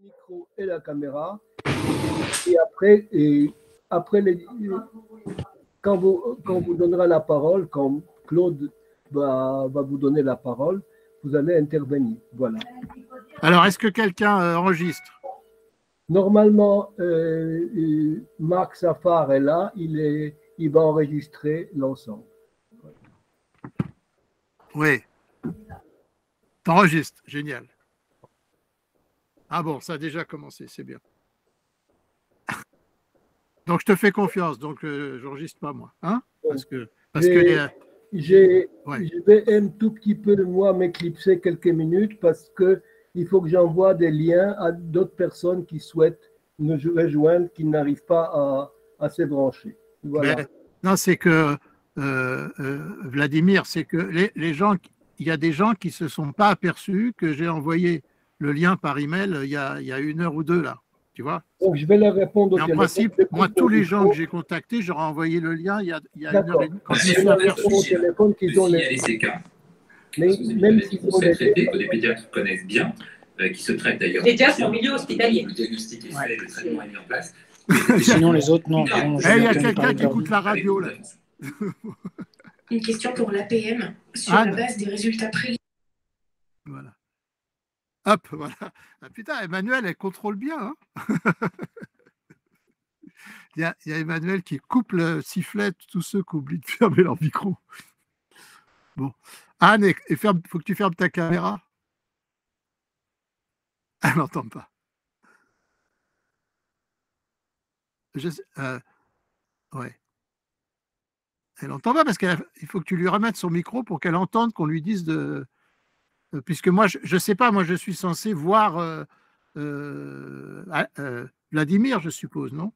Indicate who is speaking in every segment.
Speaker 1: micro et la caméra. Et après quand vous donnerez la parole, quand Claude va vous donner la parole, vous allez intervenir. Voilà.
Speaker 2: Alors, est-ce que quelqu'un enregistre?
Speaker 1: Normalement, Marc Safar est là, il va enregistrer l'ensemble.
Speaker 2: Oui. T'enregistres, génial. Ah bon, ça a déjà commencé, c'est bien. Donc, je te fais confiance, donc je n'enregistre pas moi. Hein?
Speaker 1: Je vais un tout petit peu, moi, m'éclipser quelques minutes parce qu'il faut que j'envoie des liens à d'autres personnes qui souhaitent nous rejoindre, qui n'arrivent pas à se brancher. Voilà.
Speaker 2: Mais, non, c'est que, Vladimir, c'est que les gens, il y a des gens qui ne se sont pas aperçus que j'ai envoyé le lien par email il y a 1 heure ou 2, là. Tu vois?
Speaker 1: Donc, je vais leur répondre au
Speaker 2: téléphone. En principe, moi, tous les gens que j'ai contactés, j'aurais envoyé le lien il y a 1 heure et demie.
Speaker 1: Quand je leur réponds au téléphone qu'ils ont les...
Speaker 3: Mais même s'ils ont des traités que les pédiatres connaissent bien, qui se traitent d'ailleurs.
Speaker 4: Pédiatres en milieu hospitalier.
Speaker 3: Le diagnostic est fait, le traitement est mis en place.
Speaker 5: Sinon, les autres, non.
Speaker 2: Il y a quelqu'un qui écoute la radio, là.
Speaker 6: Une question pour l'APM sur la base des résultats préliminaires.
Speaker 2: Voilà. Hop, voilà. Ah, putain, Emmanuel, elle contrôle bien. Hein. Il y a Emmanuel qui coupe le sifflet, tous ceux qui oublient de fermer leur micro. Bon. Anne, il faut que tu fermes ta caméra. Elle n'entend pas. Ouais. Elle n'entend pas parce qu'il faut que tu lui remettes son micro pour qu'elle entende qu'on lui dise de... Puisque moi, je ne sais pas, moi, je suis censé voir Vladimir, je suppose, non?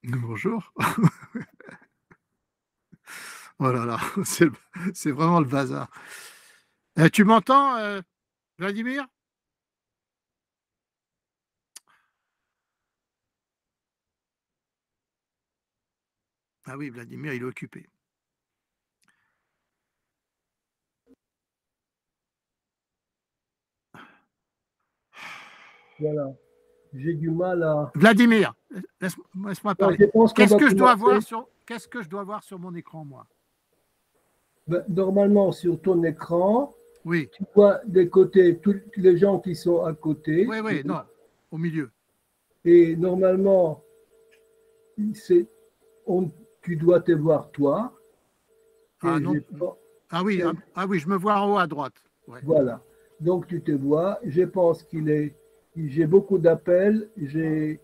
Speaker 2: Bonjour. Oh là là, c'est vraiment le bazar. Tu m'entends, Vladimir? Ah oui, Vladimir, il est occupé.
Speaker 1: Voilà. J'ai du mal à...
Speaker 2: Vladimir, laisse-moi parler. Qu'est-ce que je dois voir sur mon écran, moi?
Speaker 1: Ben, normalement, sur ton écran,
Speaker 2: oui.
Speaker 1: Tu vois des côtés tous les gens qui sont à côté.
Speaker 2: Oui, non, au milieu.
Speaker 1: Et normalement, tu dois te voir toi.
Speaker 2: Ah, non. Oui, je me vois en haut à droite. Ouais.
Speaker 1: Voilà. Donc, tu te vois. Je pense j'ai beaucoup d'appels. Je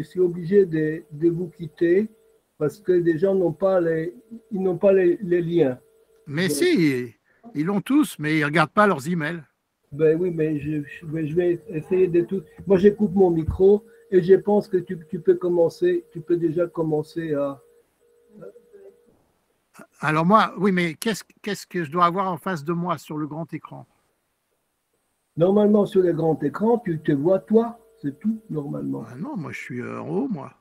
Speaker 1: suis obligé de vous quitter parce que les gens n'ont pas les liens.
Speaker 2: Mais donc, si, ils l'ont tous, mais ils ne regardent pas leurs emails.
Speaker 1: Ben oui, mais je vais essayer de tout. Moi, j'écoute mon micro et je pense que tu peux déjà commencer à...
Speaker 2: Alors moi, oui, mais qu'est-ce que je dois avoir en face de moi sur le grand écran?
Speaker 1: Normalement, sur le grand écran, tu te vois toi, c'est tout, normalement.
Speaker 2: Ah non, moi, je suis en haut, moi.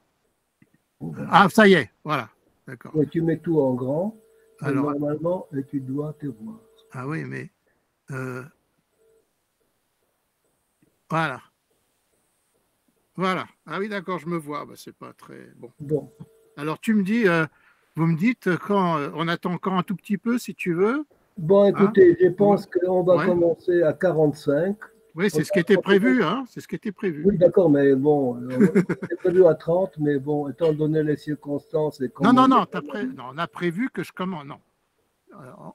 Speaker 2: Ah, ça y est, voilà, d'accord.
Speaker 1: Ouais, tu mets tout en grand,
Speaker 2: alors,
Speaker 1: normalement, et tu dois te voir.
Speaker 2: Ah oui, mais... Voilà. Voilà. Ah oui, d'accord, je me vois. Bah, c'est pas très bon.
Speaker 1: Bon.
Speaker 2: Alors, tu me dis, vous me dites quand on attend encore un tout petit peu, si tu veux.
Speaker 1: Bon, écoutez, je pense qu'on va commencer à 45.
Speaker 2: Oui, c'est ce qui était prévu, hein. C'est ce qui était prévu.
Speaker 1: Oui, d'accord, mais bon, c'est prévu à 30, mais bon, étant donné les circonstances...
Speaker 2: Non, on a prévu que je commence... Non.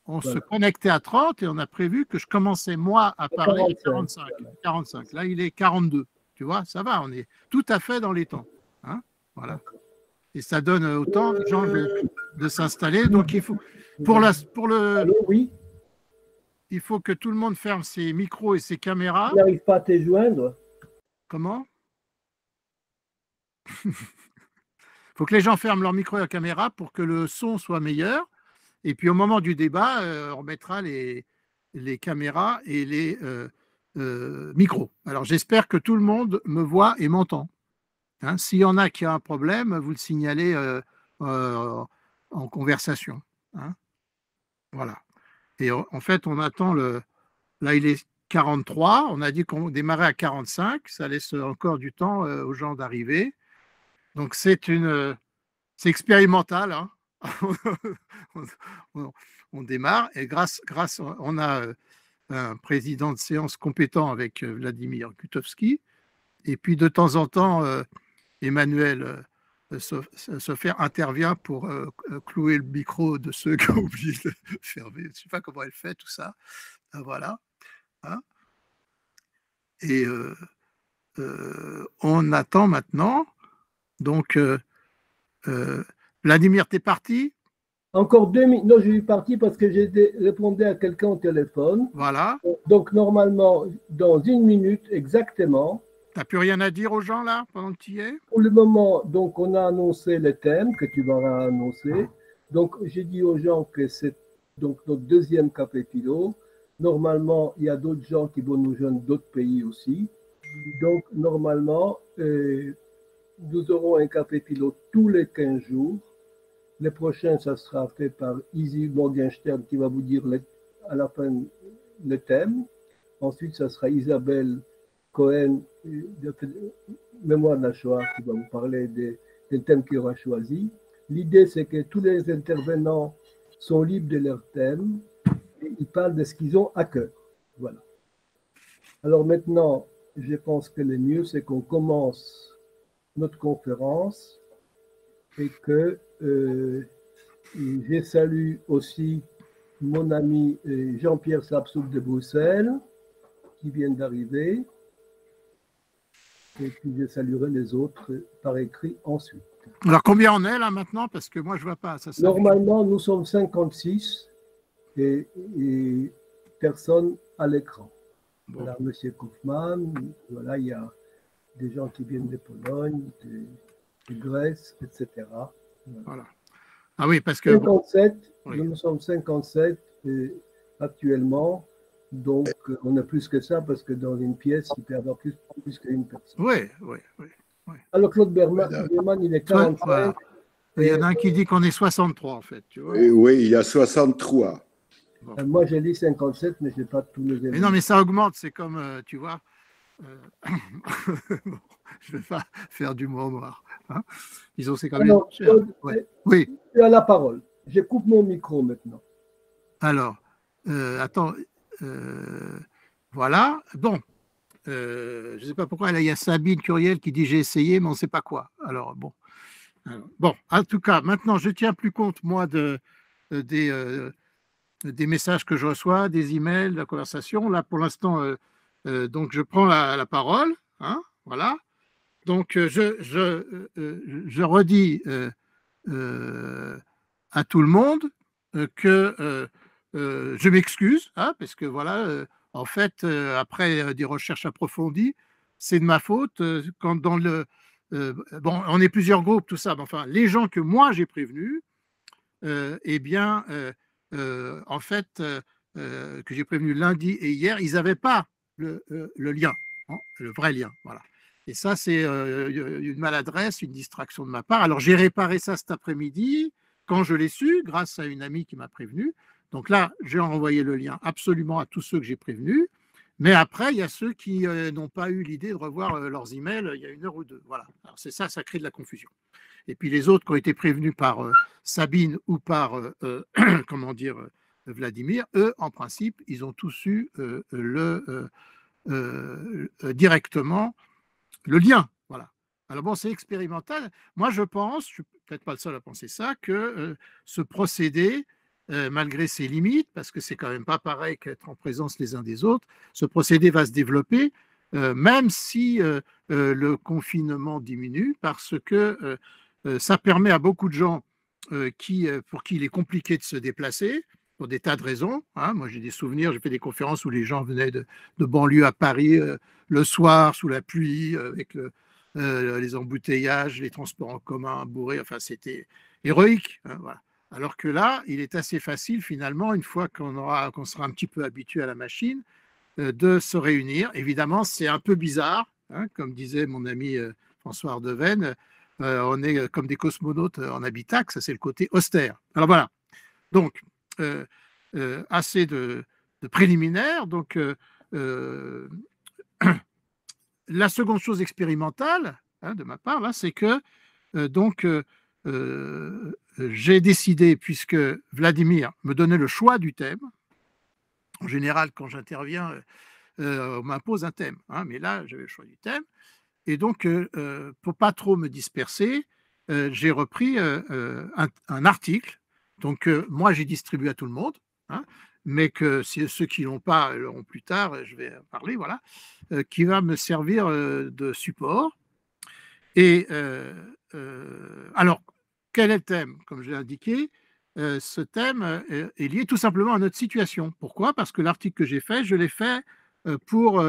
Speaker 2: On se connectait à 30 et on a prévu que je commençais, moi, à parler à 45. 45. Là, il est 42. Tu vois, ça va, on est tout à fait dans les temps. Hein, voilà. Et ça donne autant de gens de s'installer. Donc, il faut,
Speaker 1: oui.
Speaker 2: Il faut que tout le monde ferme ses micros et ses caméras.
Speaker 1: Tu n'arrives pas à te joindre?
Speaker 2: Comment? Il faut que les gens ferment leur micro et leur caméra pour que le son soit meilleur. Et puis, au moment du débat, on mettra les caméras et les micros. Alors, j'espère que tout le monde me voit et m'entend. Hein, s'il y en a qui a un problème, vous le signalez en conversation. Hein, voilà. Et en fait, on attend le... Là, il est 43, on a dit qu'on démarrait à 45, ça laisse encore du temps aux gens d'arriver. Donc c'est expérimental, hein. on démarre et on a un président de séance compétent avec Vladimir Kutovski, et puis de temps en temps Emmanuel Sofer intervient pour clouer le micro de ceux qui ont oublié de fermer. Je ne sais pas comment elle fait tout ça. Voilà. Hein, et on attend maintenant. Donc, Vladimir, t'es parti?
Speaker 1: Encore 2 minutes. Non, je suis parti parce que j'ai répondu à quelqu'un au téléphone.
Speaker 2: Voilà.
Speaker 1: Donc, normalement, dans 1 minute exactement.
Speaker 2: Tu n'as plus rien à dire aux gens là pendant que tu y es?
Speaker 1: Pour le moment, donc, on a annoncé les thèmes que tu vas annoncer. Donc, j'ai dit aux gens que c'est donc notre deuxième café philo. Normalement, il y a d'autres gens qui vont nous joindre d'autres pays aussi. Donc, normalement, nous aurons un café philo tous les 15 jours. Le prochain, ça sera fait par Izzy Morgenstern qui va vous dire à la fin le thème. Ensuite, ça sera Isabelle Cohen, de Mémoire de la Shoah, qui va vous parler des thèmes qu'il aura choisis. L'idée, c'est que tous les intervenants sont libres de leurs thèmes et ils parlent de ce qu'ils ont à cœur. Voilà. Alors maintenant, je pense que le mieux, c'est qu'on commence notre conférence et que je salue aussi mon ami Jean-Pierre Sapsouk de Bruxelles qui vient d'arriver. Et puis je saluerai les autres par écrit ensuite.
Speaker 2: Alors combien on est là maintenant? Parce que moi je ne vois pas. Ça
Speaker 1: Normalement, nous sommes 56 et personne à l'écran. Bon. Voilà, M. Kaufmann, voilà, il y a des gens qui viennent de Pologne, de Grèce, etc.
Speaker 2: Voilà. Ah oui, parce que…
Speaker 1: 57,
Speaker 2: oui.
Speaker 1: Nous sommes 57 actuellement. Donc, on a plus que ça parce que dans une pièce, il peut y avoir plus qu'une personne.
Speaker 2: Oui.
Speaker 1: Alors, Claude Berman, il est 45.
Speaker 2: Voilà. Il y en a un qui dit qu'on est 63, en fait. Tu vois.
Speaker 4: Oui, il y a 63.
Speaker 1: Bon. Moi, j'ai dit 57, mais je n'ai pas tous les éléments.
Speaker 2: Mais non, mais ça augmente. C'est comme, tu vois… bon, je ne vais pas faire d'humour noir. Hein. Disons, c'est quand même…
Speaker 1: Alors, Claude,
Speaker 2: oui.
Speaker 1: Tu as la parole. Je coupe mon micro maintenant.
Speaker 2: Alors, attends… voilà, bon, je ne sais pas pourquoi, là, il y a Sabine Curiel qui dit j'ai essayé, mais on ne sait pas quoi. Alors, bon. Bon, en tout cas, maintenant, je ne tiens plus compte, moi, des messages que je reçois, des emails, de la conversation. Là, pour l'instant, donc, je prends la parole. Hein, voilà. Donc, je redis à tout le monde que… je m'excuse, hein, parce que voilà, en fait, après des recherches approfondies, c'est de ma faute. Quand dans le bon, on est plusieurs groupes, tout ça, mais enfin, les gens que moi j'ai prévenus, eh bien, en fait, que j'ai prévenus lundi et hier, ils n'avaient pas le lien, hein, le vrai lien, voilà. Et ça, c'est une maladresse, une distraction de ma part. Alors, j'ai réparé ça cet après-midi quand je l'ai su, grâce à une amie qui m'a prévenu. Donc là, j'ai envoyé le lien absolument à tous ceux que j'ai prévenus. Mais après, il y a ceux qui n'ont pas eu l'idée de revoir leurs emails il y a 1 heure ou 2. Voilà. Alors c'est ça, ça crée de la confusion. Et puis les autres qui ont été prévenus par Sabine ou par, comment dire, Vladimir, eux, en principe, ils ont tous eu directement le lien. Voilà. Alors bon, c'est expérimental. Moi, je pense, je ne suis peut-être pas le seul à penser ça, que ce procédé, malgré ses limites, parce que c'est quand même pas pareil qu'être en présence les uns des autres, ce procédé va se développer, même si le confinement diminue, parce que ça permet à beaucoup de gens pour qui il est compliqué de se déplacer, pour des tas de raisons. Hein. Moi, j'ai des souvenirs, j'ai fait des conférences où les gens venaient de banlieue à Paris le soir, sous la pluie, avec les embouteillages, les transports en commun bourrés, enfin, c'était héroïque. Hein, voilà. Alors que là, il est assez facile, finalement, une fois qu'on sera un petit peu habitué à la machine, de se réunir. Évidemment, c'est un peu bizarre, hein, comme disait mon ami François Ardeven, on est comme des cosmonautes en habitacle, ça c'est le côté austère. Alors voilà, donc, assez de préliminaires. Donc, la seconde chose expérimentale, de ma part, là, c'est que j'ai décidé, puisque Vladimir me donnait le choix du thème. En général, quand j'interviens, on m'impose un thème, mais là, j'avais le choix du thème. Et donc, pour pas trop me disperser, j'ai repris un article. Donc, moi, j'ai distribué à tout le monde, mais que ceux qui l'ont pas l'auront plus tard, je vais en parler, voilà, qui va me servir de support. Et alors, quel est le thème? Comme je l'ai indiqué, ce thème est lié tout simplement à notre situation. Pourquoi? Parce que l'article que j'ai fait, je l'ai fait pour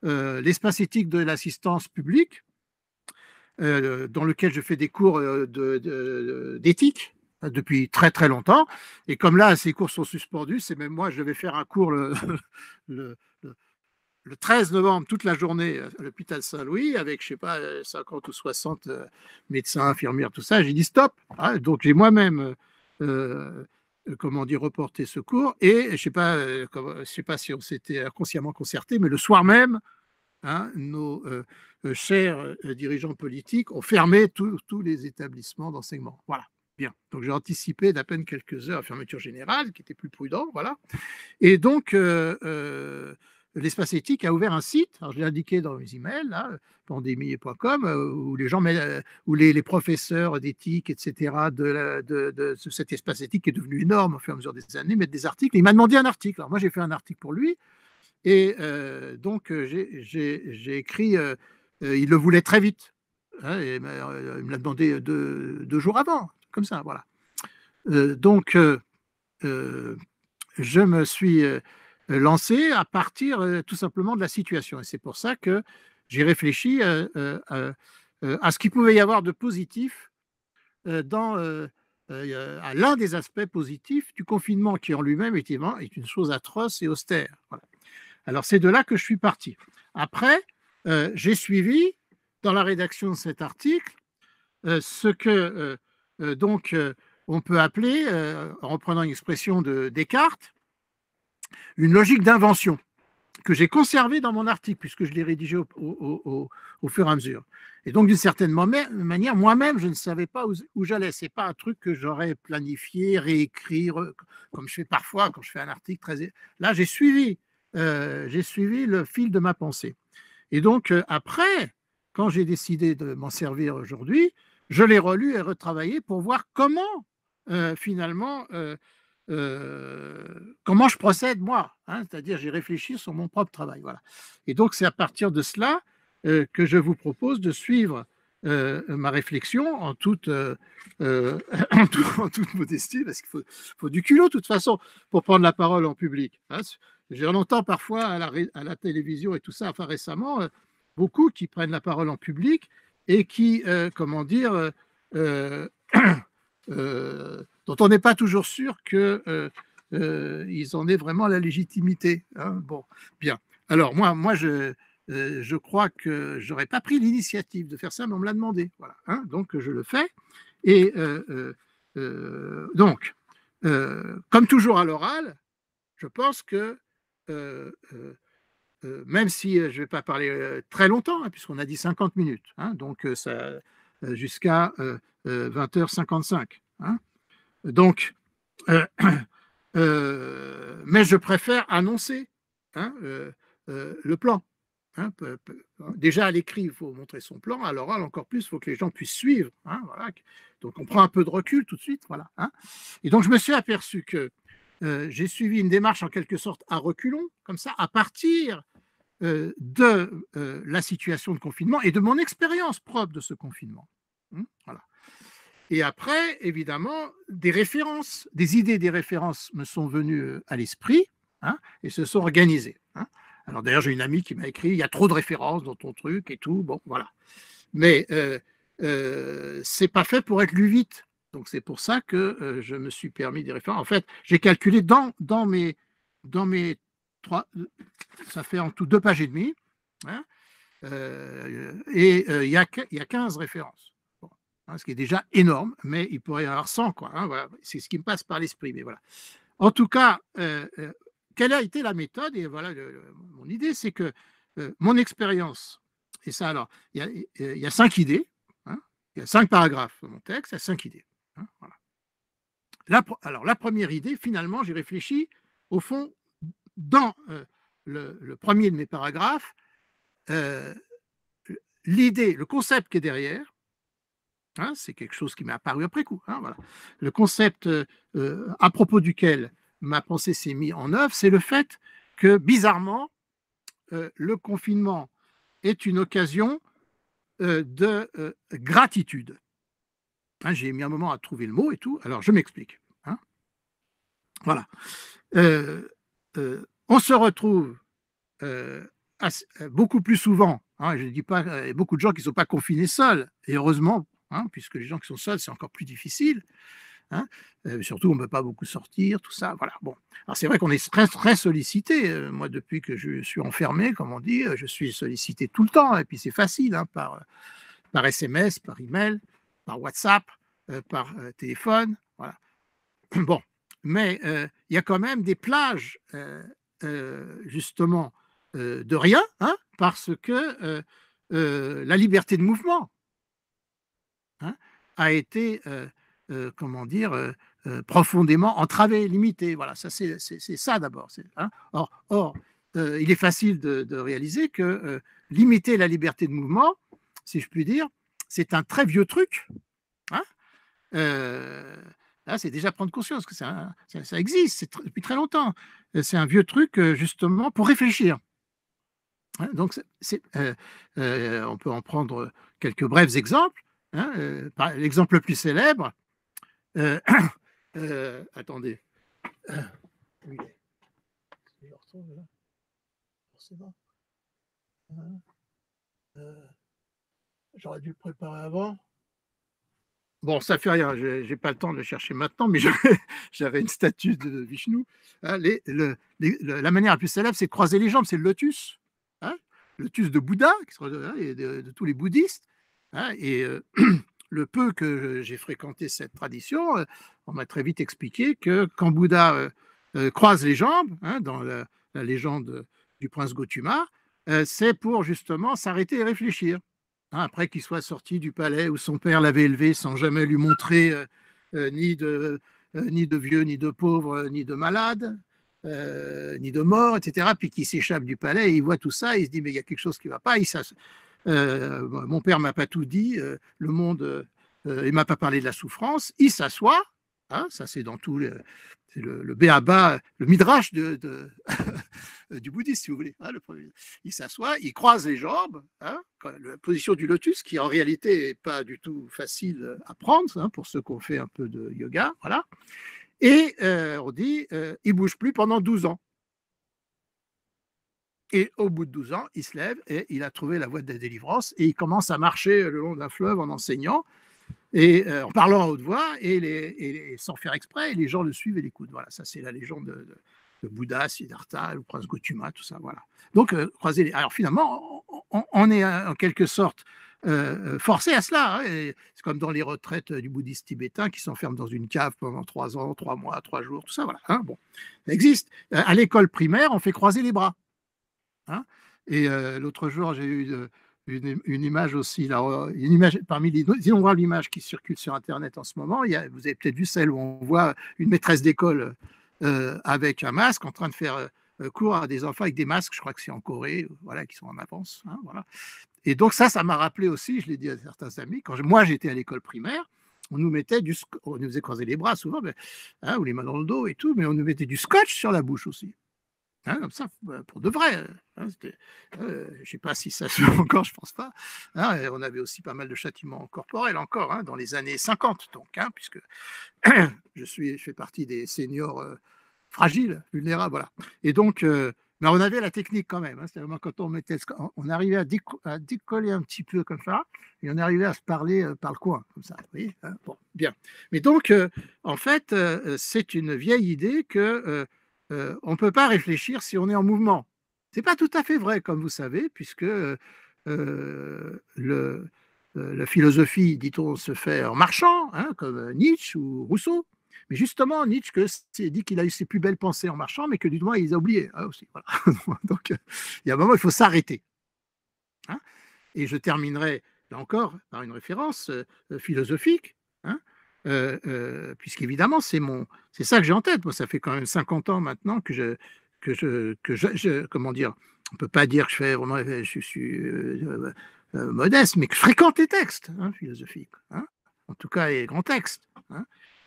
Speaker 2: l'espace éthique de l'assistance publique, dans lequel je fais des cours d'éthique depuis très très longtemps. Et comme là, ces cours sont suspendus, c'est même moi, je vais faire un cours le 13 novembre, toute la journée à l'hôpital Saint-Louis, avec, je ne sais pas, 50 ou 60 médecins, infirmières, tout ça. J'ai dit stop. Donc, j'ai moi-même reporté ce cours. Et je ne sais pas si on s'était consciemment concerté, mais le soir même, nos chers dirigeants politiques ont fermé tous les établissements d'enseignement. Voilà. Bien. Donc, j'ai anticipé d'à peine quelques heures la fermeture générale, qui était plus prudent. Voilà. Et donc, l'espace éthique a ouvert un site, alors je l'ai indiqué dans mes emails, pandémie.com, où les gens, où les professeurs d'éthique, etc., de cet espace éthique qui est devenu énorme au fur et à mesure des années, mettent des articles. Et il m'a demandé un article. Alors moi, j'ai fait un article pour lui. Et donc, j'ai écrit, il le voulait très vite. Et il me l'a demandé deux jours avant, comme ça, voilà. Donc, je me suis lancé à partir tout simplement de la situation. Et c'est pour ça que j'ai réfléchi à ce qu'il pouvait y avoir de positif à l'un des aspects positifs du confinement, qui en lui-même est une chose atroce et austère. Voilà. Alors, c'est de là que je suis parti. Après, j'ai suivi, dans la rédaction de cet article, ce que on peut appeler, en reprenant une expression de Descartes, une logique d'invention, que j'ai conservée dans mon article, puisque je l'ai rédigé au fur et à mesure. Et donc, d'une certaine manière, moi-même, je ne savais pas où j'allais. Ce n'est pas un truc que j'aurais planifié, réécrit, comme je fais parfois quand je fais un article très... Là, j'ai suivi le fil de ma pensée. Et donc, après, quand j'ai décidé de m'en servir aujourd'hui, je l'ai relu et retravaillé pour voir comment, finalement, comment je procède, moi. C'est-à-dire, j'ai réfléchi sur mon propre travail. Voilà. Et donc, c'est à partir de cela que je vous propose de suivre ma réflexion en toute modestie, parce qu'il faut du culot, de toute façon, pour prendre la parole en public. J'ai longtemps, parfois, à la télévision et tout ça, enfin récemment, beaucoup qui prennent la parole en public et qui, dont on n'est pas toujours sûr qu'ils en aient vraiment la légitimité. Bon, bien. Alors, moi je crois que je n'aurais pas pris l'initiative de faire ça, mais on me l'a demandé. Voilà, donc, je le fais. Et donc, comme toujours à l'oral, je pense que même si je ne vais pas parler très longtemps, puisqu'on a dit 50 minutes, donc ça jusqu'à 20h55. Donc, mais je préfère annoncer le plan. Déjà à l'écrit, il faut montrer son plan. À l'oral, encore plus, il faut que les gens puissent suivre. Voilà. Donc, on prend un peu de recul tout de suite. Voilà. Et donc, je me suis aperçu que j'ai suivi une démarche en quelque sorte à reculons, comme ça, à partir de la situation de confinement et de mon expérience propre de ce confinement. Voilà. Et après, évidemment, des références, des idées, des références me sont venues à l'esprit et se sont organisées. Alors d'ailleurs, j'ai une amie qui m'a écrit « Il y a trop de références dans ton truc et tout. » Bon, voilà. Mais c'est pas fait pour être lu vite. Donc c'est pour ça que je me suis permis des références. En fait, j'ai calculé dans mes 3, ça fait en tout 2 pages et demie, et il y a 15 références. Bon, ce qui est déjà énorme, mais il pourrait y en avoir 100, quoi. Voilà. C'est ce qui me passe par l'esprit, mais voilà. En tout cas, quelle a été la méthode? Et voilà, mon idée, c'est que mon expérience, et ça alors, il y a 5 idées, hein, il y a 5 paragraphes dans mon texte, il y a 5 idées. Hein, voilà. Alors, la première idée, finalement, j'ai réfléchi, au fond, dans le premier de mes paragraphes, l'idée, le concept qui est derrière, hein, c'est quelque chose qui m'est apparu après coup. Hein, voilà. Le concept à propos duquel ma pensée s'est mise en œuvre, c'est le fait que, bizarrement, le confinement est une occasion de gratitude. Hein, j'ai mis un moment à trouver le mot et tout, alors je m'explique. Hein. Voilà. On se retrouve beaucoup plus souvent, hein, je ne dis pas, il y a beaucoup de gens qui ne sont pas confinés seuls, et heureusement, hein, puisque les gens qui sont seuls, c'est encore plus difficile. Hein, surtout, on ne peut pas beaucoup sortir, tout ça. Voilà. Bon. Alors, c'est vrai qu'on est très, très sollicité. Moi, depuis que je suis enfermé, comme on dit, je suis sollicité tout le temps. Et puis, c'est facile, hein, par SMS, par email, par WhatsApp, par téléphone. Voilà. Bon. Mais il y a quand même des plages, justement, de rien, hein, parce que la liberté de mouvement, hein, a été comment dire, profondément entravée, limitée. Voilà, ça c'est ça d'abord. Hein. Or il est facile de réaliser que limiter la liberté de mouvement, si je puis dire, c'est un très vieux truc. Hein. Là, c'est déjà prendre conscience que ça existe depuis très longtemps. C'est un vieux truc, justement, pour réfléchir. Hein, donc, on peut en prendre quelques brefs exemples. Hein, l'exemple le plus célèbre, attendez. Oui. J'aurais dû le préparer avant. Bon, ça fait rien, je n'ai pas le temps de le chercher maintenant, mais j'avais une statue de Vishnu. Hein, la manière la plus célèbre, c'est de croiser les jambes, c'est le lotus. Hein, le lotus de Bouddha, et de tous les bouddhistes. Hein, et le peu que j'ai fréquenté cette tradition, on m'a très vite expliqué que quand Bouddha croise les jambes, hein, dans la légende du prince Gautama, c'est pour justement s'arrêter et réfléchir. Hein, après qu'il soit sorti du palais où son père l'avait élevé sans jamais lui montrer ni de vieux, ni de pauvres, ni de malades, ni de morts, etc. Puis qu'il s'échappe du palais, et il voit tout ça, il se dit mais il y a quelque chose qui ne va pas. Mon père ne m'a pas tout dit, le monde, il ne m'a pas parlé de la souffrance. Il s'assoit, hein, ça c'est dans tout c'est le béaba, le midrash du bouddhisme, si vous voulez. Hein, il s'assoit, il croise les jambes, hein, la position du lotus, qui en réalité n'est pas du tout facile à prendre, hein, pour ceux qui ont fait un peu de yoga. Voilà. Et on dit, il ne bouge plus pendant 12 ans. Et au bout de 12 ans, il se lève et il a trouvé la voie de la délivrance, et il commence à marcher le long d'un fleuve en enseignant, et en parlant à haute voix, et sans faire exprès, et les gens le suivent et l'écoutent. Voilà, ça c'est la légende de Bouddha, Siddhartha, le prince Gautama, tout ça. Voilà. Donc, alors finalement, on est en quelque sorte forcé à cela. Hein, c'est comme dans les retraites du bouddhisme tibétain qui s'enferment dans une cave pendant 3 ans, 3 mois, 3 jours, tout ça. Voilà. Hein, bon, ça existe. À l'école primaire, on fait croiser les bras. Hein, et l'autre jour, j'ai eu une image aussi, là, une image parmi les innombrables images qui circulent sur Internet en ce moment. Vous avez peut-être vu celle où on voit une maîtresse d'école avec un masque en train de faire cours à des enfants avec des masques, je crois que c'est en Corée, voilà, qui sont en avance. Hein, voilà. Et donc ça m'a rappelé aussi, je l'ai dit à certains amis, quand moi j'étais à l'école primaire, on nous faisait croiser les bras souvent, mais, hein, ou les mains dans le dos et tout, mais on nous mettait du scotch sur la bouche aussi. Hein, comme ça, pour de vrai. Hein, je ne sais pas si ça se fait encore, je ne pense pas. Hein, on avait aussi pas mal de châtiments corporels encore, hein, dans les années 50, donc, hein, puisque je fais partie des seniors fragiles, vulnérables. Voilà. Et donc, mais on avait la technique quand même. Hein, c'est-à-dire quand on arrivait à décoller un petit peu comme ça, et on arrivait à se parler par le coin, comme ça. Vous voyez, hein, bon, bien. Mais donc, en fait, c'est une vieille idée que on ne peut pas réfléchir si on est en mouvement. Ce n'est pas tout à fait vrai, comme vous savez, puisque la philosophie, dit-on, se fait en marchant, hein, comme Nietzsche ou Rousseau, Mais justement, Nietzsche dit qu'il a eu ses plus belles pensées en marchant, mais que du moins, il les a oubliées aussi. Voilà. Donc, il y a un moment, il faut s'arrêter. Hein. Et je terminerai, là encore, par une référence philosophique, hein, puisqu'évidemment, c'est ça que j'ai en tête. Moi, ça fait quand même 50 ans maintenant que comment dire, on ne peut pas dire que je suis modeste, mais que je fréquente les textes philosophiques, hein, en tout cas les grands textes, hein,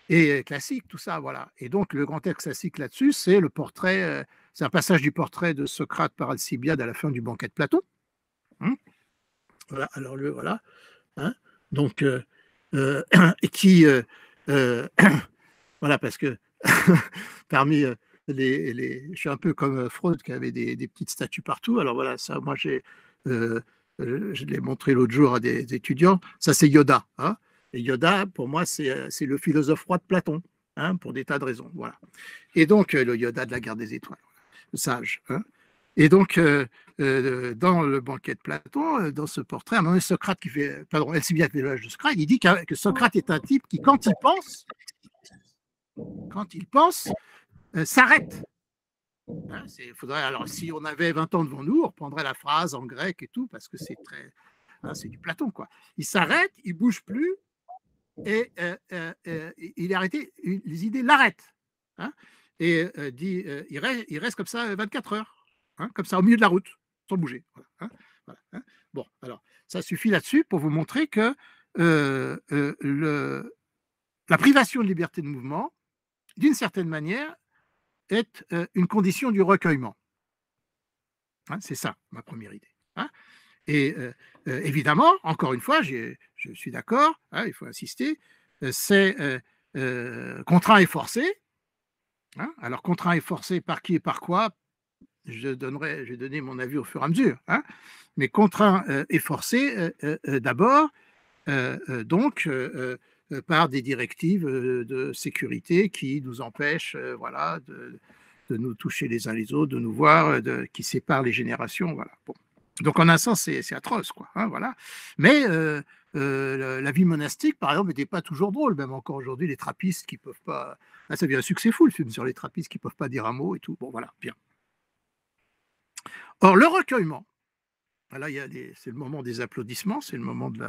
Speaker 2: et classiques, tout ça, voilà. Et donc, le grand texte classique là-dessus, c'est le portrait, c'est un passage du portrait de Socrate par Alcibiade à la fin du banquet de Platon. Hein. Voilà, alors voilà. Hein, donc, et qui, voilà, parce que parmi je suis un peu comme Freud qui avait des petites statues partout. Alors voilà, ça, moi, je l'ai montré l'autre jour à des étudiants. Ça, c'est Yoda. Hein, et Yoda, pour moi, c'est le philosophe roi de Platon, hein, pour des tas de raisons. Voilà. Et donc, le Yoda de la guerre des étoiles, le sage. Hein. Et donc, dans le banquet de Platon, dans ce portrait, à un moment donné, Socrate qui fait, pardon, Alcibiade fait l'éloge de Socrate, il dit que Socrate est un type qui, quand il pense, s'arrête. Hein, faudrait, alors, si on avait 20 ans devant nous, on reprendrait la phrase en grec et tout, parce que c'est très, hein, c'est du Platon, quoi. Il s'arrête, il bouge plus, et il est arrêté, les idées l'arrêtent. Hein, et il reste comme ça 24 heures. Hein, comme ça, au milieu de la route, sans bouger. Voilà, hein, voilà, hein. Bon, alors, ça suffit là-dessus pour vous montrer que la privation de liberté de mouvement, d'une certaine manière, est une condition du recueillement. Hein, c'est ça, ma première idée. Hein. Et évidemment, encore une fois, je suis d'accord, hein, il faut insister, c'est contraint et forcé. Hein. Alors, contraint et forcé par qui et par quoi? Je vais donner mon avis au fur et à mesure, hein, mais contraint et forcé d'abord, donc par des directives de sécurité qui nous empêchent voilà, de nous toucher les uns les autres, de nous voir, qui séparent les générations. Voilà. Bon. Donc en un sens, c'est atroce, quoi. Hein, voilà. Mais la vie monastique, par exemple, n'était pas toujours drôle. Même encore aujourd'hui, les trappistes qui ne peuvent pas... Là, ça devient un succès fou, le film sur les trappistes qui ne peuvent pas dire un mot et tout. Bon, voilà, bien. Or, le recueillement, là, c'est le moment des applaudissements, c'est le moment de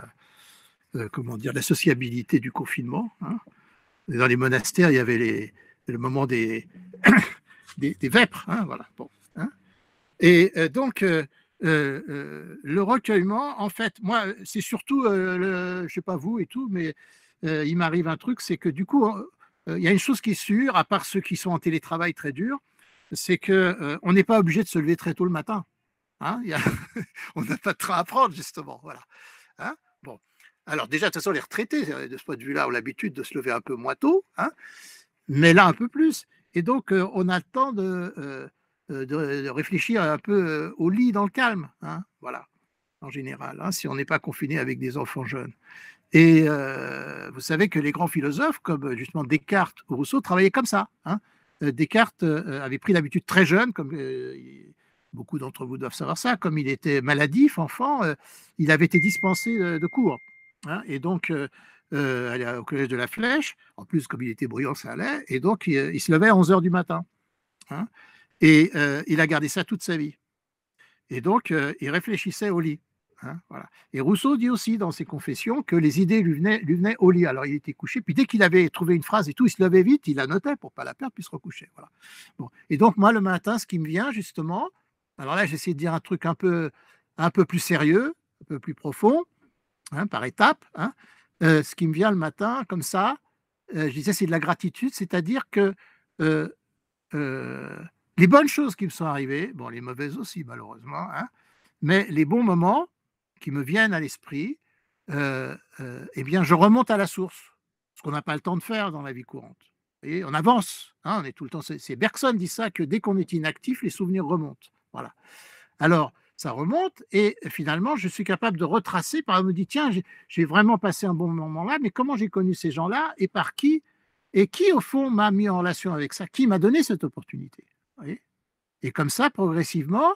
Speaker 2: la sociabilité du confinement. Hein. Dans les monastères, il y avait le moment des vêpres. Hein, voilà, bon, hein. Et donc, le recueillement, en fait, moi, c'est surtout, je ne sais pas vous et tout, mais il m'arrive un truc, c'est que du coup, il y a une chose qui est sûre, à part ceux qui sont en télétravail très dur, c'est qu'on n'est pas obligé de se lever très tôt le matin. Hein, on n'a pas de train à prendre, justement. Voilà. Hein, bon. Alors déjà, de toute façon, les retraités, de ce point de vue-là, ont l'habitude de se lever un peu moins tôt, hein, mais là, un peu plus. Et donc, on a le temps de réfléchir un peu au lit dans le calme. Hein, voilà, en général, hein, si on n'est pas confiné avec des enfants jeunes. Et vous savez que les grands philosophes, comme justement Descartes ou Rousseau, travaillaient comme ça. Hein. Descartes avait pris l'habitude très jeune, comme beaucoup d'entre vous doivent savoir ça, comme il était maladif, enfant, il avait été dispensé de cours. Hein, et donc, allait au collège de la Flèche, en plus, comme il était bruyant, ça allait, et donc il se levait à 11 h du matin. Hein, et il a gardé ça toute sa vie. Et donc, il réfléchissait au lit. Hein, voilà. Et Rousseau dit aussi dans ses confessions que les idées lui venaient au lit. Alors il était couché, puis dès qu'il avait trouvé une phrase et tout, il se levait vite, il la notait pour ne pas la perdre, puis se recouchait. Voilà. Bon. Et donc moi, le matin, ce qui me vient justement, alors là, j'essaie de dire un truc un peu plus sérieux, un peu plus profond, hein, par étapes. Hein. Ce qui me vient le matin, comme ça, je disais, c'est de la gratitude, c'est-à-dire que les bonnes choses qui me sont arrivées, bon, les mauvaises aussi, malheureusement, hein, mais les bons moments qui me viennent à l'esprit, eh bien, je remonte à la source, ce qu'on n'a pas le temps de faire dans la vie courante. Vous voyez, on avance, hein, on est tout le temps. C'est Bergson dit ça, que dès qu'on est inactif, les souvenirs remontent. Voilà. Alors, ça remonte et finalement, je suis capable de retracer. Par exemple, je me dis, tiens, j'ai vraiment passé un bon moment là, mais comment j'ai connu ces gens-là et par qui? Et qui, au fond, m'a mis en relation avec ça? Qui m'a donné cette opportunité? Vous voyez? Et comme ça, progressivement,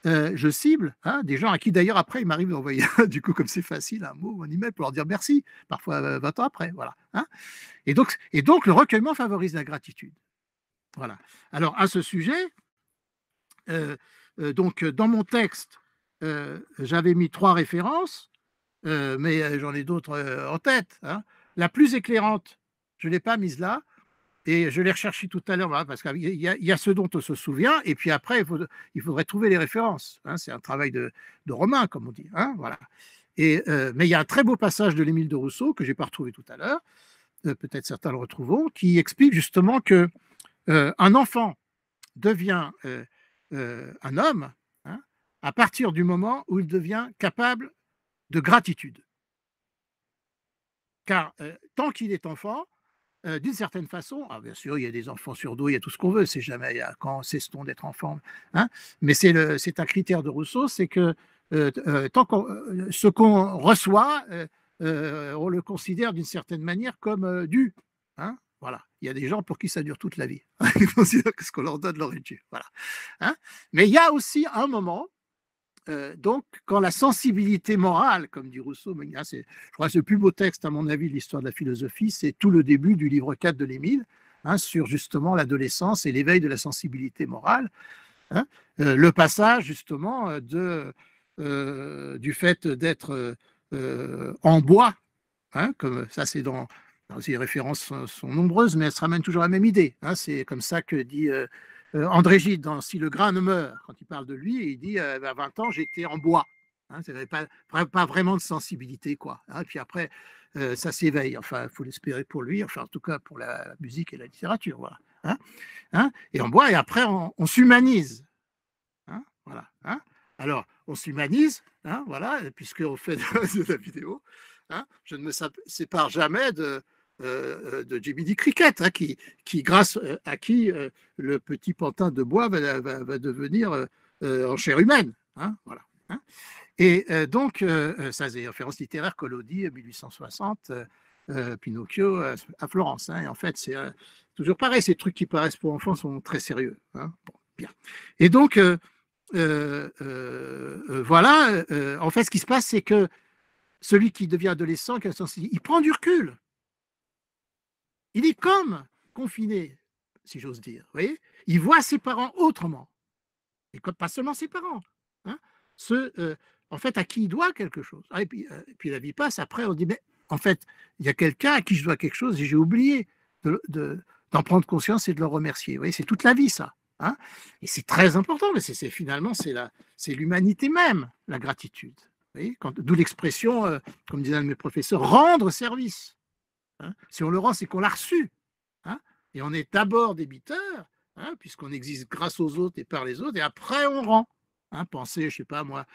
Speaker 2: je cible des gens à qui d'ailleurs après il m'arrive d'envoyer, du coup comme c'est facile, un mot ou un email pour leur dire merci, parfois 20 ans après. Voilà, et donc le recueillement favorise la gratitude. Voilà. Alors à ce sujet, donc dans mon texte, j'avais mis 3 références, mais j'en ai d'autres en tête. La plus éclairante, je ne l'ai pas mise là, et je l'ai recherchée tout à l'heure, voilà, parce qu'il y a ce dont on se souvient, et puis après, il faudrait trouver les références. C'est un travail de Romain, comme on dit. Voilà. Mais il y a un très beau passage de l'Émile de Rousseau, que je n'ai pas retrouvé tout à l'heure, peut-être certains le retrouveront, qui explique justement que un enfant devient un homme à partir du moment où il devient capable de gratitude. Car tant qu'il est enfant, d'une certaine façon, bien sûr, il y a des enfants surdoués, il y a tout ce qu'on veut, c'est jamais quand cesse-t-on d'être enfant, mais c'est un critère de Rousseau, c'est que ce qu'on reçoit, on le considère d'une certaine manière comme dû. Voilà. Il y a des gens pour qui ça dure toute la vie. Ils considèrent que ce qu'on leur donne leur est dû. Voilà. Mais il y a aussi un moment, donc, quand la sensibilité morale, comme dit Rousseau, je crois que c'est le plus beau texte, à mon avis, de l'histoire de la philosophie, c'est tout le début du livre 4 de l'Émile, sur justement l'adolescence et l'éveil de la sensibilité morale. Le passage, justement, du fait d'être en bois, comme ça, c'est dans. Les références sont nombreuses, mais elles se ramènent toujours à la même idée. C'est comme ça que dit André Gide dans Si le grain ne meurt, quand il parle de lui, il dit à 20 ans, j'étais en bois. Ça n'avait pas vraiment de sensibilité, quoi. Et puis après, ça s'éveille. Enfin, il faut l'espérer pour lui, enfin, en tout cas pour la musique et la littérature. Voilà. Et en bois, et après, on s'humanise. Voilà. Alors, on s'humanise, voilà, puisqu'on fait de la vidéo. Je ne me sépare jamais de Jiminy Cricket, grâce à qui le petit pantin de bois va devenir en chair humaine. Voilà. Et donc, ça, c'est une référence littéraire, Collodi, 1860, Pinocchio à Florence. Et en fait, c'est toujours pareil, ces trucs qui paraissent pour enfants sont très sérieux. Bon, bien. Et donc, voilà, en fait, ce qui se passe, c'est que celui qui devient adolescent, il prend du recul. Il est comme confiné, si j'ose dire. Vous voyez, il voit ses parents autrement. Et pas seulement ses parents. Ceux, en fait, à qui il doit quelque chose. Et puis la vie passe. Après, on dit, mais en fait, il y a quelqu'un à qui je dois quelque chose et j'ai oublié d'en prendre conscience et de le remercier. Vous voyez, c'est toute la vie, ça. Et c'est très important, mais finalement, c'est l'humanité même, la gratitude. D'où l'expression, comme disait un de mes professeurs, rendre service. Si on le rend, c'est qu'on l'a reçu. Et on est d'abord débiteur, puisqu'on existe grâce aux autres et par les autres, et après on rend. Pensez, je ne sais pas moi,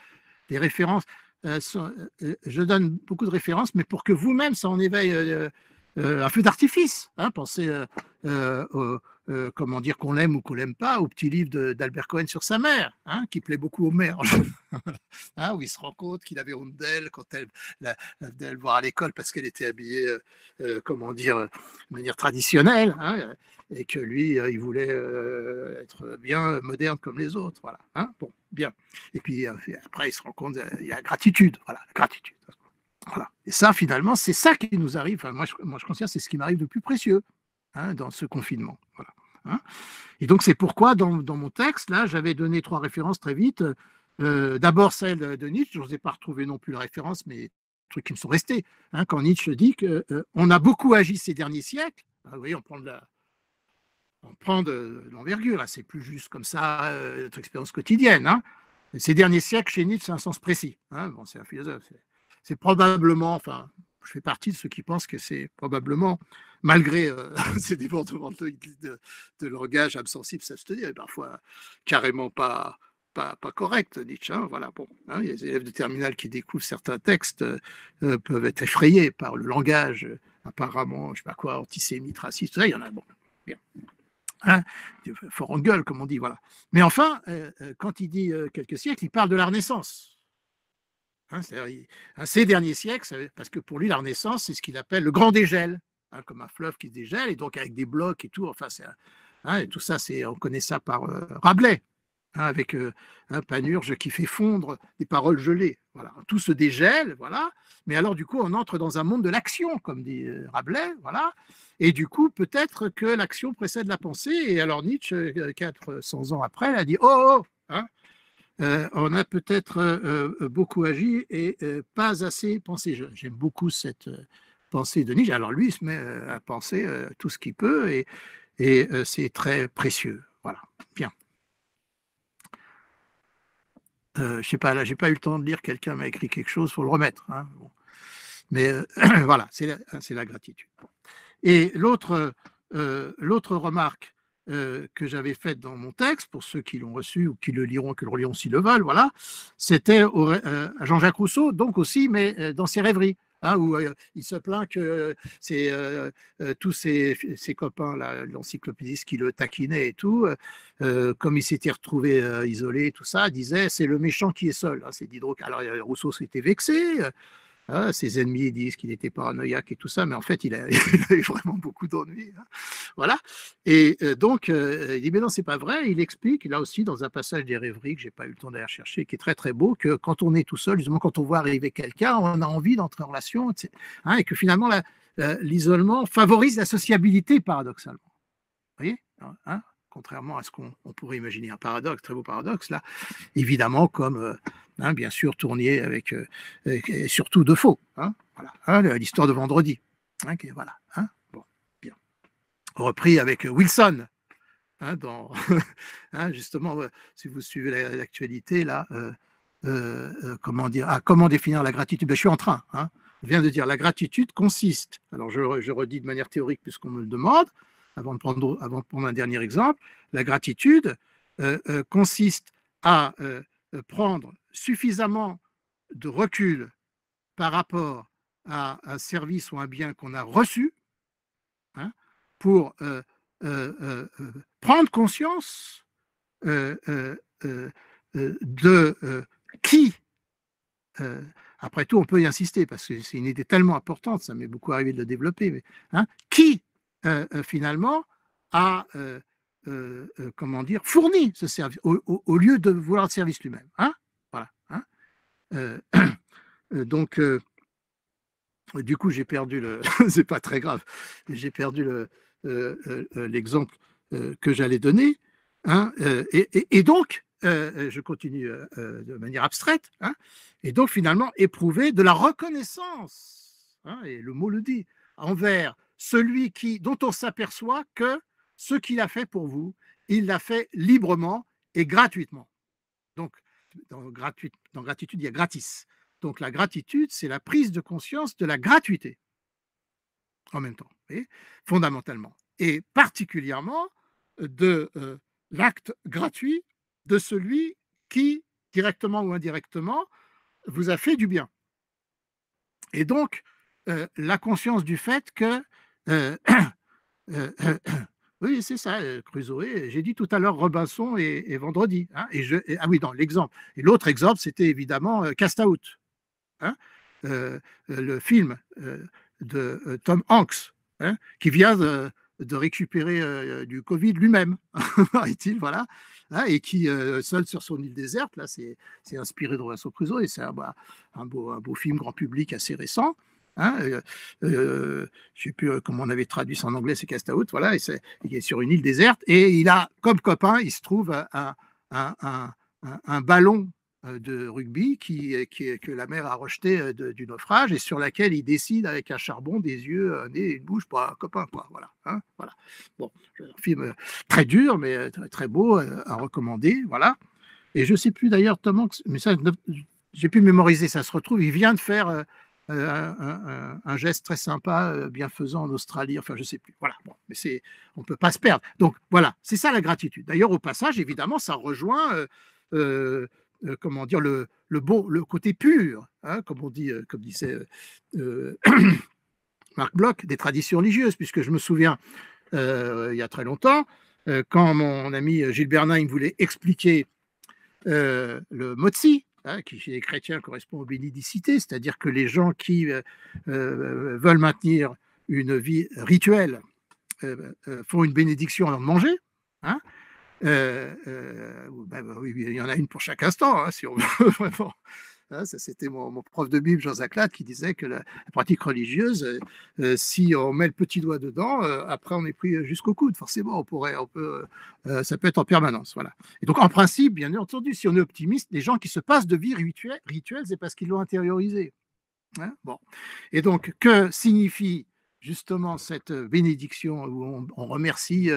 Speaker 2: des références. Je donne beaucoup de références, mais pour que vous-même, ça en éveille un feu d'artifice. Pensez comment dire qu'on l'aime ou qu'on l'aime pas, au petit livre d'Albert Cohen sur sa mère, qui plaît beaucoup aux mères, où il se rend compte qu'il avait honte d'elle quand elle venait le voir à l'école parce qu'elle était habillée, comment dire, de manière traditionnelle, et que lui, il voulait être bien moderne comme les autres. Voilà. Bon, bien. Et puis après, il se rend compte qu'il y a gratitude. Voilà, gratitude. Voilà. Et ça, finalement, c'est ça qui nous arrive. Enfin, moi, je considère que c'est ce qui m'arrive de plus précieux dans ce confinement. Voilà. Et donc, c'est pourquoi, dans mon texte, là, j'avais donné 3 références très vite. D'abord, celle de Nietzsche. Je n'osais pas retrouver non plus la référence, mais des trucs qui me sont restés. Quand Nietzsche dit qu'on a beaucoup agi ces derniers siècles, vous voyez, on prend de l'envergure. Là, c'est plus juste comme ça, notre expérience quotidienne. Ces derniers siècles, chez Nietzsche, c'est un sens précis. Bon, c'est un philosophe. C'est probablement, enfin, je fais partie de ceux qui pensent que c'est probablement, malgré ces débordements de langage absensible, ça se dit, et parfois carrément pas correct, Nietzsche. Voilà, bon, il y a des élèves de terminale qui découvrent certains textes, peuvent être effrayés par le langage apparemment, je ne sais pas quoi, antisémite, raciste, ça, il y en a, bon, bien. Fort en gueule, comme on dit, voilà. Mais enfin, quand il dit quelques siècles, il parle de la Renaissance. Ces derniers siècles, parce que pour lui, la Renaissance, c'est ce qu'il appelle le grand dégel, comme un fleuve qui se dégèle, et donc avec des blocs et tout. Enfin, et tout ça, on connaît ça par Rabelais. avec un Panurge qui fait fondre des paroles gelées. Voilà. Tout se dégèle, voilà. Mais alors, du coup, on entre dans un monde de l'action, comme dit Rabelais, voilà. Et du coup, peut-être que l'action précède la pensée. Et alors, Nietzsche, 400 ans après, a dit « Oh, oh hein, on a peut-être beaucoup agi et pas assez pensé. » J'aime beaucoup cette pensée de Nietzsche. Alors, lui, il se met à penser tout ce qu'il peut et c'est très précieux. Voilà. Bien. Je sais pas, là, j'ai pas eu le temps de lire, quelqu'un m'a écrit quelque chose, il faut le remettre. Hein. Bon. Mais voilà, c'est la gratitude. Et l'autre remarque que j'avais faite dans mon texte, pour ceux qui l'ont reçu ou qui le liront, que le reliront s'ils le veulent, voilà, c'était à Jean-Jacques Rousseau, donc aussi, mais dans ses rêveries. Hein, où il se plaint que tous ses copains, l'encyclopédiste qui le taquinait et tout, comme il s'était retrouvé isolé, tout ça, disait c'est le méchant qui est seul. Hein, c'est Diderot. Alors Rousseau s'était vexé. Ses ennemis disent qu'il était paranoïaque et tout ça, mais en fait, il a eu vraiment beaucoup d'ennuis. Hein. Voilà. Et donc, il dit, mais non, c'est pas vrai. Il explique, là aussi, dans un passage des rêveries que j'ai pas eu le temps d'aller chercher, qui est très, très beau, que quand on est tout seul, justement, quand on voit arriver quelqu'un, on a envie d'entrer en relation, hein, et que finalement, l'isolement favorise la sociabilité, paradoxalement. Vous voyez hein, contrairement à ce qu'on pourrait imaginer. Un paradoxe, très beau paradoxe, là, évidemment, comme, bien sûr, Tournier avec, et surtout Defoe, hein, voilà, hein, l'histoire de vendredi. Hein, voilà, hein, bon, bien. Repris avec Wilson, hein, dans, hein, justement, si vous suivez l'actualité, là, comment dire, comment définir la gratitude? Ben, je suis en train, hein, je viens de dire, la gratitude consiste, alors je redis de manière théorique puisqu'on me le demande, avant de prendre un dernier exemple, la gratitude consiste à prendre suffisamment de recul par rapport à un service ou un bien qu'on a reçu, hein, pour prendre conscience de qui, après tout on peut y insister parce que c'est une idée tellement importante, ça m'est beaucoup arrivé de le développer, mais, hein, qui finalement a comment dire, fourni ce service au lieu de vouloir le service lui-même. Hein, voilà. Hein, donc, du coup, j'ai perdu le. C'est pas très grave. J'ai perdu l'exemple que j'allais donner. Hein, et donc, je continue de manière abstraite. Hein, et donc, finalement, éprouver de la reconnaissance. Hein, et le mot le dit, envers celui dont on s'aperçoit que ce qu'il a fait pour vous, il l'a fait librement et gratuitement. Donc, dans gratitude, il y a gratis. Donc, la gratitude, c'est la prise de conscience de la gratuité en même temps, fondamentalement. Et particulièrement de l'acte gratuit de celui qui, directement ou indirectement, vous a fait du bien. Et donc, la conscience du fait que oui, c'est ça, Crusoe. J'ai dit tout à l'heure Robinson et Vendredi. Hein, ah oui, dans l'exemple. Et l'autre exemple, c'était évidemment Cast Out, hein, le film de Tom Hanks, hein, qui vient de récupérer du Covid lui-même, paraît-il, voilà, hein, et qui, seul sur son île déserte, là, c'est inspiré de Robinson Crusoe, et c'est un beau film grand public assez récent. Hein, je ne sais plus comment on avait traduit ça en anglais, c'est Cast Out, voilà, il est sur une île déserte et il a comme copain, il se trouve un ballon de rugby que la mer a rejeté du naufrage et sur laquelle il décide avec un charbon, des yeux, un nez et une bouche pour un copain, quoi, voilà, hein, voilà. Bon, un film très dur mais très, très beau à recommander, voilà. Et je ne sais plus d'ailleurs Tom Hanks, mais ça, j'ai pu mémoriser, ça se retrouve, il vient de faire un geste très sympa, bienfaisant en Australie, enfin je ne sais plus. Voilà, bon, mais on ne peut pas se perdre. Donc voilà, c'est ça la gratitude. D'ailleurs, au passage, évidemment, ça rejoint comment dire, le côté pur, hein, comme disait Marc Bloch, des traditions religieuses, puisque je me souviens, il y a très longtemps, quand mon ami Gilles Bernheim voulait expliquer le Motsi, hein, qui chez les chrétiens correspond aux bénédicités, c'est-à-dire que les gens qui veulent maintenir une vie rituelle font une bénédiction avant de manger, hein, Oui, il y en a une pour chaque instant, hein, si on veut vraiment. Hein, ça, c'était mon prof de Bible, Jean Zaclade, qui disait que la pratique religieuse, si on met le petit doigt dedans, après on est pris jusqu'au coude. Forcément, ça peut être en permanence. Voilà. Et donc, en principe, bien entendu, si on est optimiste, les gens qui se passent de vie rituelle, c'est parce qu'ils l'ont intériorisé. Hein, bon. Et donc, que signifie justement cette bénédiction où on remercie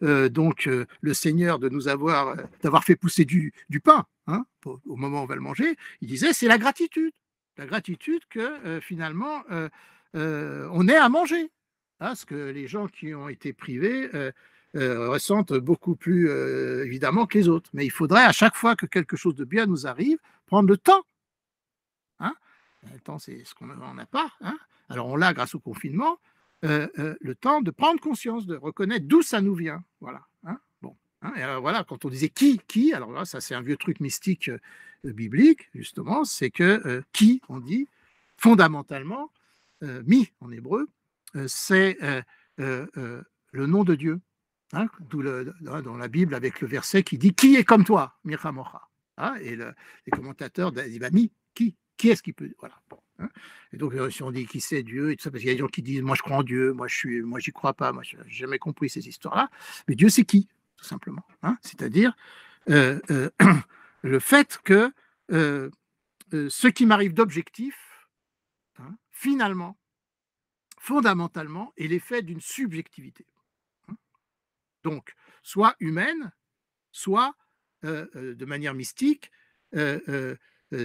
Speaker 2: donc le Seigneur de nous d'avoir fait pousser du pain, hein, au moment où on va le manger? Il disait, c'est la gratitude que finalement on ait à manger, hein, ce que les gens qui ont été privés ressentent beaucoup plus évidemment que les autres. Mais il faudrait à chaque fois que quelque chose de bien nous arrive, prendre le temps. Hein, le temps, c'est ce qu'on n'a pas. Hein. Alors, on l'a grâce au confinement, le temps de prendre conscience, de reconnaître d'où ça nous vient. Voilà. Hein. Bon. Hein. Et alors, voilà, quand on disait qui, alors là, ça, c'est un vieux truc mystique biblique, justement, c'est que qui, on dit, fondamentalement, mi en hébreu, c'est le nom de Dieu. Hein, dans la Bible, avec le verset qui dit qui est comme toi, Mirchamocha. Hein, et les commentateurs disent bah, mi, qui est-ce qui peut. Voilà. Bon, hein. Et donc, si on dit qui c'est Dieu, et tout ça, parce qu'il y a des gens qui disent moi je crois en Dieu, moi j'y crois pas, moi je n'ai jamais compris ces histoires-là. Mais Dieu, c'est qui, tout simplement. Hein. C'est-à-dire le fait que ce qui m'arrive d'objectif, hein, finalement, fondamentalement, est l'effet d'une subjectivité. Hein. Donc, soit humaine, soit de manière mystique,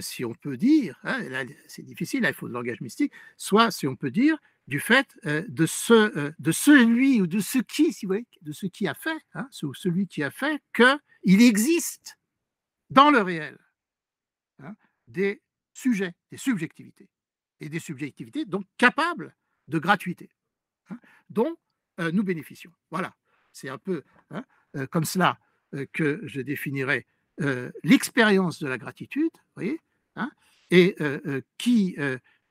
Speaker 2: si on peut dire, hein, là, c'est difficile, là, il faut le langage mystique, soit, si on peut dire, du fait de celui ou de ce qui, si vous voyez, de ce qui a fait, hein, celui qui a fait qu'il existe dans le réel, hein, des sujets, des subjectivités, et des subjectivités donc capables de gratuité, hein, dont nous bénéficions. Voilà, c'est un peu hein, comme cela que je définirais l'expérience de la gratitude, vous voyez, hein, et qui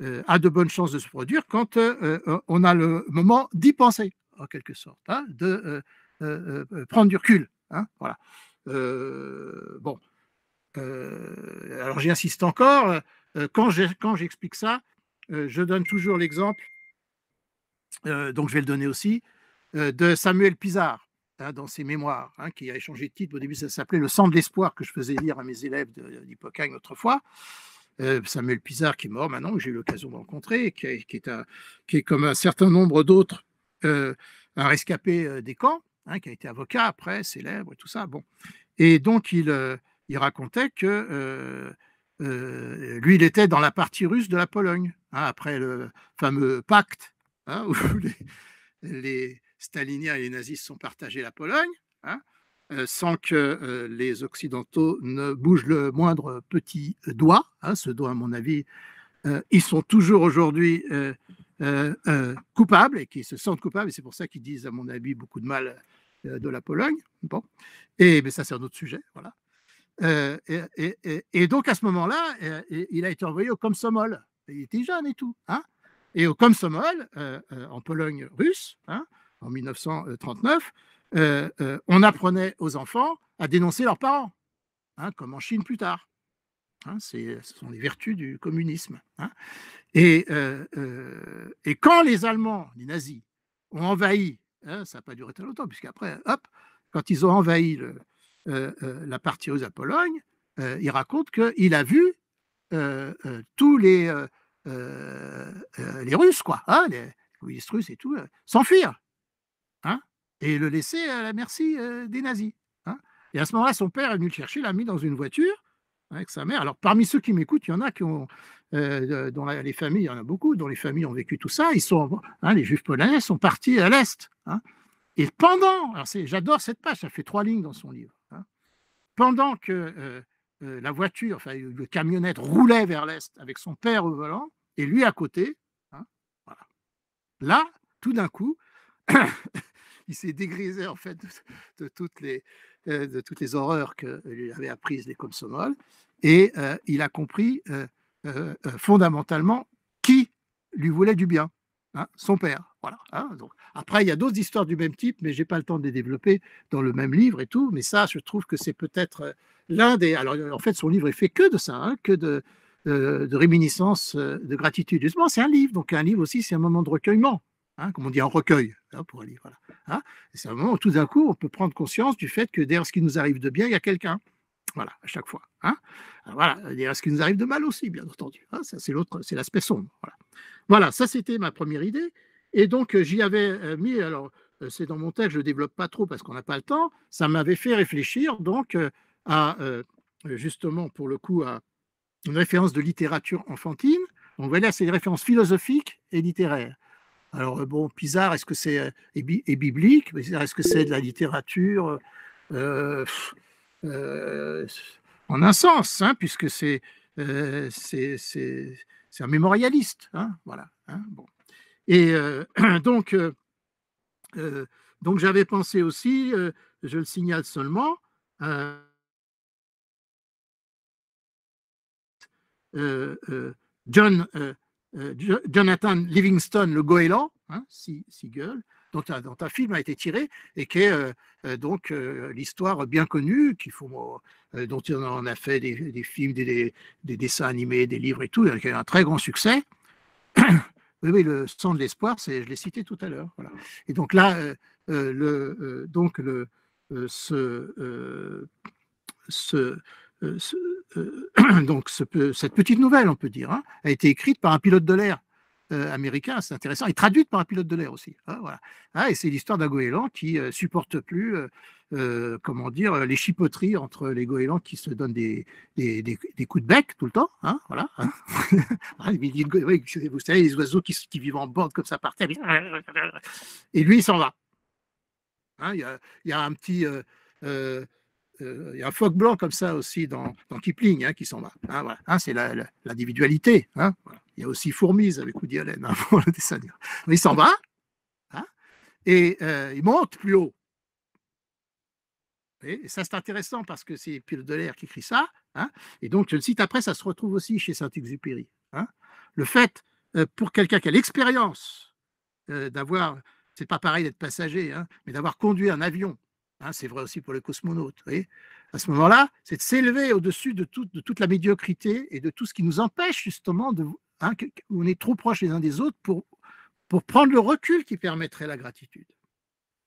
Speaker 2: a de bonnes chances de se produire quand on a le moment d'y penser, en quelque sorte, hein, de prendre du recul. Hein, voilà. Bon. Alors j'insiste encore, quand j'explique ça, je donne toujours l'exemple, donc je vais le donner aussi, de Samuel Pizarre. Hein, dans ses mémoires, hein, qui a changé de titre. Au début, ça s'appelait Le sang de l'espoir, que je faisais lire à mes élèves d'Hippocagne autrefois. Samuel Pizarre, qui est mort maintenant, que j'ai eu l'occasion de rencontrer, qui est comme un certain nombre d'autres, un rescapé des camps, hein, qui a été avocat après, célèbre et tout ça. Bon. Et donc, il racontait que lui, il était dans la partie russe de la Pologne, hein, après le fameux pacte, hein, où les staliniens et les nazis sont partagés la Pologne, hein, sans que les Occidentaux ne bougent le moindre petit doigt. Hein, ce doigt, à mon avis, ils sont toujours aujourd'hui coupables et qui se sentent coupables, et c'est pour ça qu'ils disent, à mon avis, beaucoup de mal de la Pologne. Bon. Mais ça, c'est un autre sujet. Voilà. Et donc, à ce moment-là, il a été envoyé au Komsomol. Il était jeune et tout. Hein. Et au Komsomol, en Pologne russe, hein, en 1939, on apprenait aux enfants à dénoncer leurs parents, hein, comme en Chine plus tard. Hein, ce sont les vertus du communisme. Hein. Et quand les Allemands, les nazis, ont envahi, hein, ça n'a pas duré très longtemps, puisqu'après, hop, quand ils ont envahi la partie russe de la Pologne, il raconte qu'il a vu tous les Russes, quoi, hein, les communistes russes et tout, s'enfuir. Hein, et le laisser à la merci des nazis. Hein. Et à ce moment-là, son père est venu le chercher, l'a mis dans une voiture avec sa mère. Alors, parmi ceux qui m'écoutent, il y en a qui ont, dont les familles, il y en a beaucoup, dont les familles ont vécu tout ça. Ils sont, hein, les Juifs polonais sont partis à l'Est. Hein. Et alors j'adore cette page, ça fait 3 lignes dans son livre. Hein. Pendant que la voiture, enfin, le camionnette roulait vers l'Est avec son père au volant, et lui à côté, hein, voilà. Là, tout d'un coup, il s'est dégrisé en fait de toutes les horreurs que lui avaient apprises les Komsomol, et il a compris fondamentalement qui lui voulait du bien, hein, son père. Voilà, hein, donc, après, il y a d'autres histoires du même type, mais je n'ai pas le temps de les développer dans le même livre et tout. Mais ça, je trouve que c'est peut-être l'un des. Alors, en fait, son livre est fait que de ça, hein, que de réminiscences, de gratitude. Justement, c'est un livre. Donc, un livre aussi, c'est un moment de recueillement, hein, comme on dit, un recueil, hein, pour un livre. Voilà, hein. C'est un moment où tout d'un coup, on peut prendre conscience du fait que derrière ce qui nous arrive de bien, il y a quelqu'un. Voilà, à chaque fois. Hein. Alors, voilà, derrière ce qui nous arrive de mal aussi, bien entendu. Hein, ça, c'est l'autre, c'est l'aspect sombre. Voilà. Voilà, ça c'était ma première idée. Et donc j'y avais mis, alors c'est dans mon texte, je ne développe pas trop parce qu'on n'a pas le temps, ça m'avait fait réfléchir donc à, justement pour le coup, à une référence de littérature enfantine. Donc voilà, c'est des références philosophiques et littéraires. Alors bon, Pizarre, est-ce que c'est est biblique? Est-ce que c'est de la littérature euh, euh, en un sens, hein, puisque c'est un mémorialiste, hein, voilà. Hein, bon. Et donc, donc j'avais pensé aussi, je le signale seulement, Jonathan Livingston, le goéland, hein, Seagull, dont un film a été tiré et qui est donc l'histoire bien connue dont on en a fait des films, des dessins animés, des livres et tout, qui a eu un très grand succès. Oui, oui, le sang de l'espoir, je l'ai cité tout à l'heure. Voilà. Et donc là, cette petite nouvelle, on peut dire, hein, a été écrite par un pilote de l'air américain, c'est intéressant, et traduite par un pilote de l'air aussi. Hein, voilà. Et c'est l'histoire d'un goéland qui supporte plus, comment dire, les chipoteries entre les goélands qui se donnent des coups de bec tout le temps. Hein, voilà. Hein. Vous savez, les oiseaux qui vivent en bande comme ça par terre. Et lui, il s'en va. Hein, il y a un petit. Il y a un phoque blanc comme ça aussi dans Kipling, hein, qui s'en va. Hein, voilà. Hein, c'est l'individualité. Hein, voilà. Il y a aussi Fourmise avec Woody Allen, hein, pour le dessin. Mais il s'en va, hein, et il monte plus haut. Et ça, c'est intéressant parce que c'est Pilote de l'air qui écrit ça. Hein, et donc, je le cite après, ça se retrouve aussi chez Saint-Exupéry. Hein. Le fait, pour quelqu'un qui a l'expérience d'avoir, c'est pas pareil d'être passager, hein, mais d'avoir conduit un avion, hein, c'est vrai aussi pour les cosmonautes. Vous voyez, à ce moment-là, c'est de s'élever au-dessus de toute la médiocrité et de tout ce qui nous empêche justement où on est trop proches les uns des autres pour prendre le recul qui permettrait la gratitude.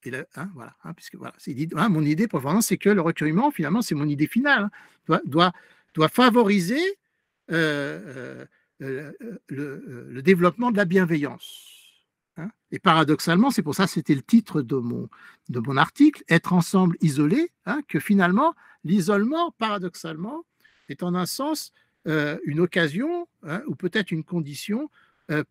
Speaker 2: Et là, hein, voilà, hein, puisque voilà, mon idée pour vraiment, c'est que le recueillement, finalement, c'est mon idée finale, hein, doit favoriser le développement de la bienveillance. Hein. Et paradoxalement, c'est pour ça que c'était le titre de mon article, Être ensemble isolés, hein, que finalement, l'isolement, paradoxalement, est en un sens une occasion, hein, ou peut-être une condition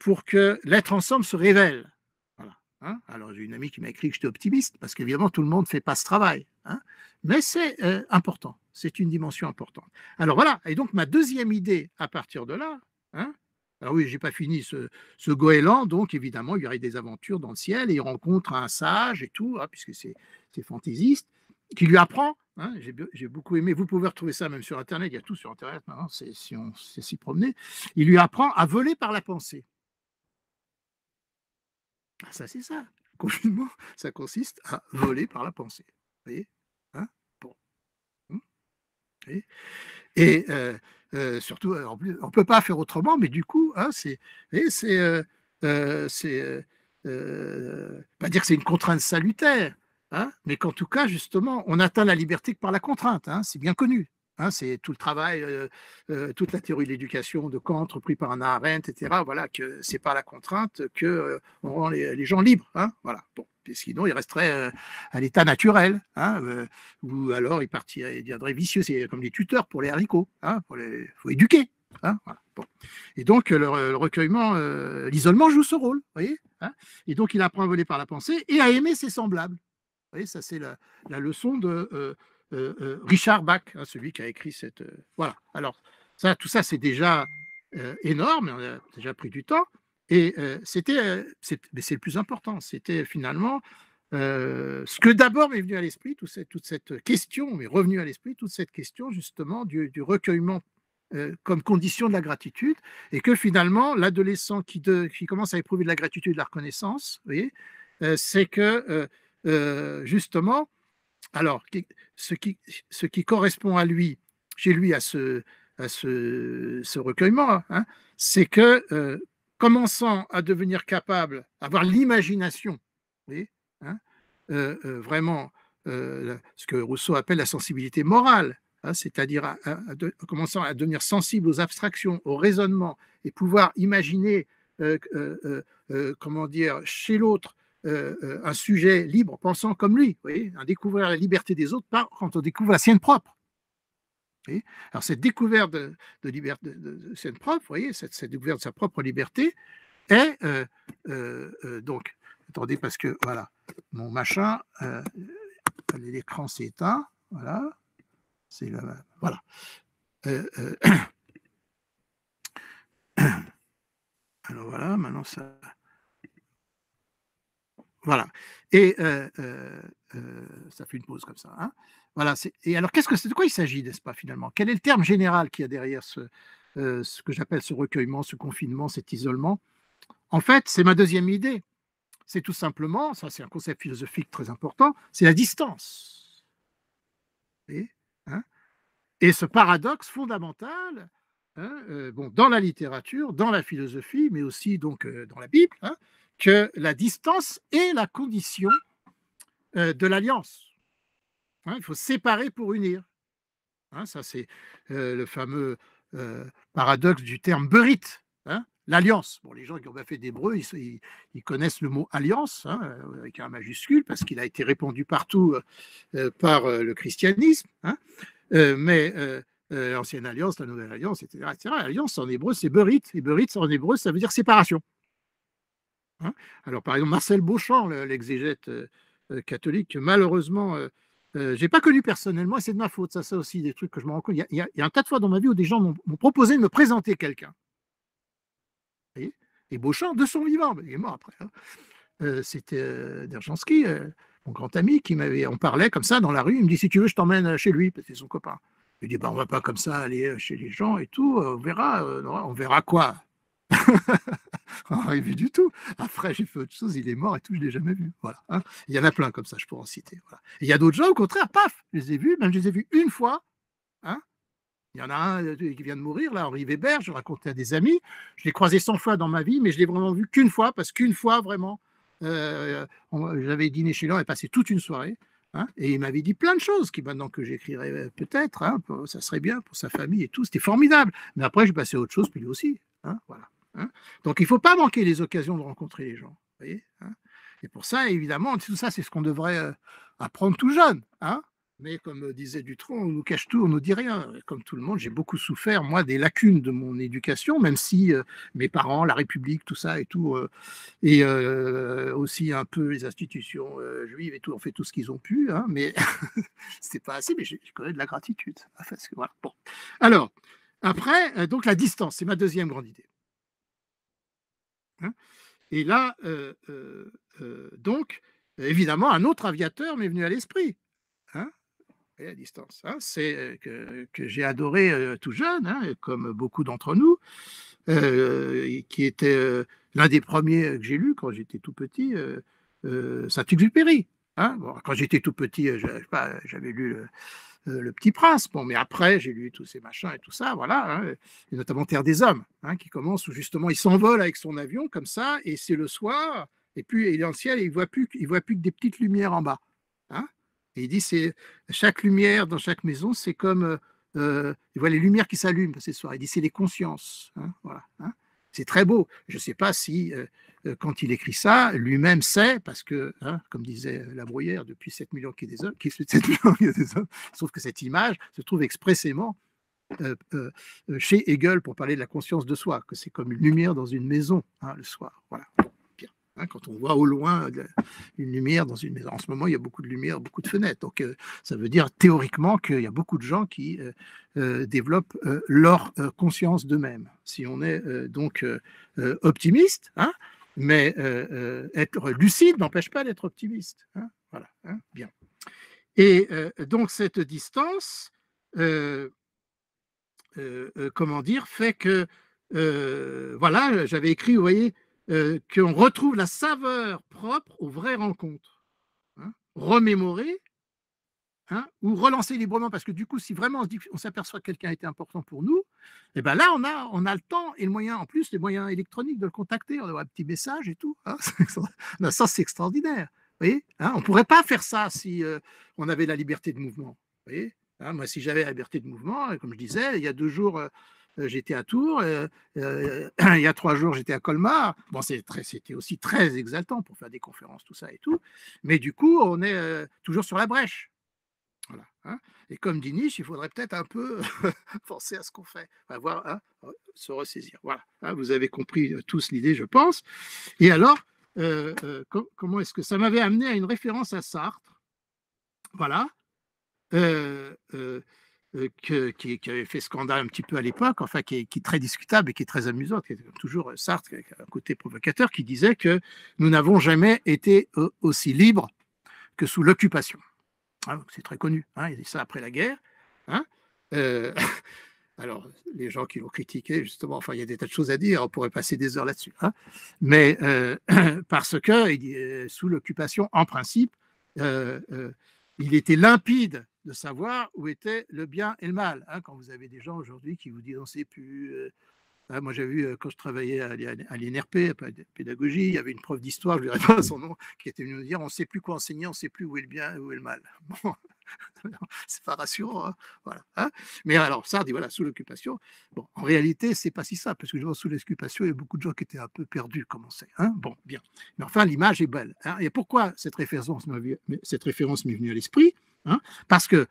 Speaker 2: pour que l'être ensemble se révèle. Voilà, hein. Alors, j'ai une amie qui m'a écrit que j'étais optimiste, parce qu'évidemment, tout le monde ne fait pas ce travail. Hein. Mais c'est important, c'est une dimension importante. Alors voilà, et donc ma deuxième idée à partir de là, hein, alors oui, je n'ai pas fini ce goéland, donc évidemment, il y aurait des aventures dans le ciel, et il rencontre un sage et tout, hein, puisque c'est fantaisiste, qui lui apprend, hein, j'ai beaucoup aimé, vous pouvez retrouver ça même sur Internet, il y a tout sur Internet maintenant, si on sait s'y promener, il lui apprend à voler par la pensée. Ça, c'est ça. Confinement, ça consiste à voler par la pensée. Vous voyez, hein, bon. Et surtout, en plus, on ne peut pas faire autrement, mais du coup, hein, pas dire que c'est une contrainte salutaire, hein, mais qu'en tout cas, justement, on atteint la liberté que par la contrainte, hein, c'est bien connu. Hein, c'est tout le travail, toute la théorie de l'éducation de Kant, repris par Hannah Arendt, etc. Voilà, que c'est par la contrainte qu'on rend les gens libres. Hein, voilà. Bon. Et sinon, il resterait à l'état naturel, hein, ou alors il deviendrait vicieux. C'est comme les tuteurs pour les haricots. Hein, faut éduquer. Hein, voilà. Bon. Et donc, le recueillement, l'isolement joue ce rôle. Vous voyez, hein, et donc, il apprend à voler par la pensée et à aimer ses semblables. Vous voyez, ça, c'est la leçon de Richard Bach, hein, celui qui a écrit cette. Voilà. Alors, tout ça, c'est déjà énorme. On a déjà pris du temps. Et c'est le plus important, c'était finalement ce que d'abord m'est venu à l'esprit, toute cette question m'est revenue à l'esprit, toute cette question justement du recueillement comme condition de la gratitude, et que finalement, l'adolescent qui commence à éprouver de la gratitude et de la reconnaissance, vous voyez, c'est que justement, alors, ce qui correspond à lui, chez lui, à ce recueillement, hein, c'est que commençant à devenir capable, avoir l'imagination, vous voyez, hein, vraiment ce que Rousseau appelle la sensibilité morale, hein, c'est-à-dire commençant à devenir sensible aux abstractions, au raisonnement, et pouvoir imaginer, comment dire, chez l'autre, un sujet libre, pensant comme lui, vous voyez, découvrir la liberté des autres quand on découvre la sienne propre. Alors cette découverte de liberté de sienne propre, vous voyez, cette découverte de sa propre liberté est donc, attendez, parce que voilà, mon machin, l'écran s'est éteint, voilà, c'est voilà. Alors voilà, maintenant ça. Voilà. Et ça fait une pause comme ça. Hein. Voilà. Et alors, de quoi il s'agit, n'est-ce pas, finalement? Quel est le terme général qu'il y a derrière ce que j'appelle ce recueillement, ce confinement, cet isolement? En fait, c'est ma deuxième idée. C'est tout simplement, ça c'est un concept philosophique très important, c'est la distance. Hein, et ce paradoxe fondamental, hein, bon, dans la littérature, dans la philosophie, mais aussi donc, dans la Bible, hein, que la distance est la condition de l'alliance. Hein, il faut séparer pour unir. Hein, ça, c'est le fameux paradoxe du terme berit, hein, l'alliance. Bon, les gens qui ont fait d'hébreu, ils connaissent le mot alliance, hein, avec un majuscule, parce qu'il a été répandu partout par le christianisme. Hein, mais l'ancienne alliance, la nouvelle alliance, etc. Alliance en hébreu, c'est berit. Et berit, en hébreu, ça veut dire séparation. Hein, alors, par exemple, Marcel Beauchamp, l'exégète catholique, malheureusement, je n'ai pas connu personnellement, et c'est de ma faute, ça aussi, des trucs que je me rends compte. Il y a un tas de fois dans ma vie où des gens m'ont proposé de me présenter quelqu'un. Et Beauchamp, de son vivant, il est mort après. Hein. C'était Derjanski, mon grand ami, on parlait comme ça dans la rue, il me dit, si tu veux, je t'emmène chez lui, parce que c'est son copain. Je lui dis, on ne va pas comme ça aller chez les gens et tout, on verra quoi. Rien vu du tout. Après, j'ai fait autre chose, il est mort et tout, je ne l'ai jamais vu. Voilà. Hein. Il y en a plein comme ça, je pourrais en citer. Voilà. Et il y a d'autres gens, au contraire, paf, je les ai vus, même je les ai vus une fois. Hein. Il y en a un qui vient de mourir, là, Henri Weber, je racontais à des amis. Je l'ai croisé 100 fois dans ma vie, mais je l'ai vraiment vu qu'une fois, parce qu'une fois, vraiment, j'avais dîné chez lui, on avait passé toute une soirée. Hein, et il m'avait dit plein de choses qui, maintenant que j'écrirais peut-être, hein, ça serait bien pour sa famille et tout, c'était formidable. Mais après, j'ai passé à autre chose, puis lui aussi. Hein, voilà. Hein. Donc, il ne faut pas manquer les occasions de rencontrer les gens. Vous voyez, hein. Et pour ça, évidemment, tout ça, c'est ce qu'on devrait apprendre tout jeune. Hein. Mais comme disait Dutronc, on nous cache tout, on nous dit rien. Comme tout le monde, j'ai beaucoup souffert, moi, des lacunes de mon éducation, même si mes parents, la République, tout ça et tout, et aussi un peu les institutions juives et tout, ont fait tout ce qu'ils ont pu, hein, mais c'était pas assez, mais je connais de la gratitude. Parce que, voilà. Bon. Alors, après, donc la distance, c'est ma deuxième grande idée. Hein. Et là, donc, évidemment, un autre aviateur m'est venu à l'esprit. Hein, à distance. Hein, c'est que j'ai adoré tout jeune, hein, comme beaucoup d'entre nous, qui était l'un des premiers que j'ai lu quand j'étais tout petit, Saint-Exupéry. Hein. Bon, quand j'étais tout petit, j'avais lu le Petit Prince, bon, mais après j'ai lu tous ces machins et tout ça, voilà, hein, et notamment Terre des Hommes, hein, qui commence où justement il s'envole avec son avion comme ça, et c'est le soir, et puis il est dans le ciel et il voit plus que des petites lumières en bas. Hein. Et il dit, c'est chaque lumière dans chaque maison, c'est comme il voit les lumières qui s'allument ce soir. Il dit, c'est les consciences. Hein, voilà, hein. C'est très beau. Je ne sais pas si, quand il écrit ça, lui-même sait, parce que, hein, comme disait La Bruyère, depuis 7 millions qu'il y a des hommes, sauf que cette image se trouve expressément chez Hegel pour parler de la conscience de soi, que c'est comme une lumière dans une maison, hein, le soir. Voilà. Hein, quand on voit au loin une lumière dans une maison. En ce moment, il y a beaucoup de lumière, beaucoup de fenêtres. Donc, ça veut dire théoriquement qu'il y a beaucoup de gens qui développent leur conscience d'eux-mêmes. Si on est donc optimiste, hein, mais être lucide n'empêche pas d'être optimiste. Hein, voilà, hein, bien. Et donc, cette distance, comment dire, fait que, voilà, j'avais écrit, vous voyez, qu'on retrouve la saveur propre aux vraies rencontres. Hein, remémorer, hein, ou relancer librement, parce que du coup, si vraiment on s'aperçoit que quelqu'un était important pour nous, et ben là, on a le temps et le moyen, en plus, les moyens électroniques de le contacter, on a un petit message et tout. Hein, ça, c'est extraordinaire. Vous voyez, hein, on ne pourrait pas faire ça si on avait la liberté de mouvement. Vous voyez, hein, moi, si j'avais la liberté de mouvement, comme je disais, il y a 2 jours, j'étais à Tours, il y a 3 jours, j'étais à Colmar. Bon, c'était aussi très exaltant pour faire des conférences, tout ça et tout. Mais du coup, on est toujours sur la brèche. Voilà, hein. Et comme dit Nietzsche, il faudrait peut-être un peu penser à ce qu'on fait, voir, hein, se ressaisir. Voilà, hein, vous avez compris tous l'idée, je pense. Et alors, comment est-ce que ça m'avait amené à une référence à Sartre, voilà, qui avait fait scandale un petit peu à l'époque, enfin qui est très discutable et qui est très amusante, qui est toujours Sartre, avec un côté provocateur, qui disait que nous n'avons jamais été aussi libres que sous l'occupation. Hein, c'est très connu, hein, il dit ça après la guerre. Hein, alors, les gens qui l'ont critiqué, justement, enfin, il y a des tas de choses à dire, on pourrait passer des heures là-dessus. Hein, mais parce que il dit, sous l'occupation, en principe, il était limpide de savoir où était le bien et le mal. Hein, quand vous avez des gens aujourd'hui qui vous disent on ne sait plus. Moi, j'ai vu quand je travaillais à l'INRP, à pédagogie, il y avait une prof d'histoire, je ne dirais pas son nom, qui était venue nous dire on ne sait plus quoi enseigner, on ne sait plus où est le bien et où est le mal. Bon, c'est pas rassurant. Hein, voilà, hein. Mais alors, ça, dit voilà, sous l'occupation. Bon, en réalité, c'est pas si simple, parce que je vois sous l'occupation, il y a beaucoup de gens qui étaient un peu perdus, comme on sait. Hein. Bon, bien. Mais enfin, l'image est belle. Hein. Et pourquoi cette référence m'est venue à l'esprit? Hein, parce que,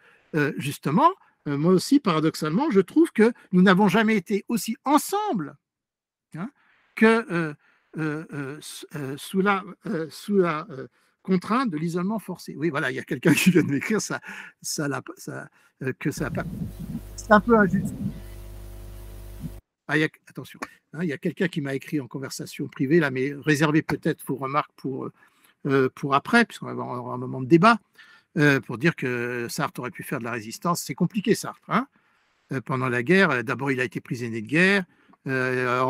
Speaker 2: justement, moi aussi, paradoxalement, je trouve que nous n'avons jamais été aussi ensemble, hein, que sous la contrainte de l'isolement forcé. Oui, voilà, il y a quelqu'un qui vient de m'écrire que ça n'a pas. C'est un peu injuste. Attention, hein, il y a quelqu'un qui m'a écrit en conversation privée, là, mais réservé peut-être vos remarques pour après, puisqu'on va avoir un moment de débat. Pour dire que Sartre aurait pu faire de la résistance. C'est compliqué, Sartre. Hein, pendant la guerre, d'abord, il a été prisonnier de guerre. Voilà,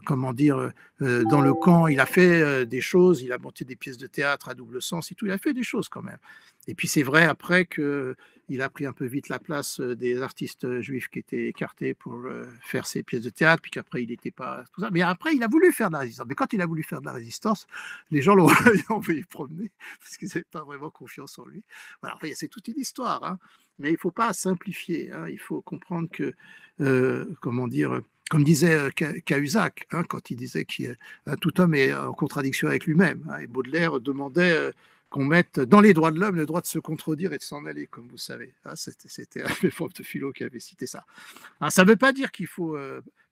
Speaker 2: comment dire, dans le camp, il a fait des choses, il a monté des pièces de théâtre à double sens et tout, il a fait des choses quand même. Et puis c'est vrai après qu'il a pris un peu vite la place des artistes juifs qui étaient écartés pour faire ses pièces de théâtre, puis qu'après il n'était pas tout ça. Mais après il a voulu faire de la résistance. Mais quand il a voulu faire de la résistance, les gens l'ont envoyé promener parce qu'ils n'avaient pas vraiment confiance en lui. Voilà, enfin, c'est toute une histoire, hein. Mais il ne faut pas simplifier. Hein. Il faut comprendre que, comment dire, comme disait Cahuzac, hein, quand il disait que tout homme est en contradiction avec lui-même. Hein, et Baudelaire demandait qu'on mette dans les droits de l'homme le droit de se contredire et de s'en aller, comme vous savez. Hein, c'était un prof de philo qui avait cité ça. Hein, ça ne veut pas dire qu'il faut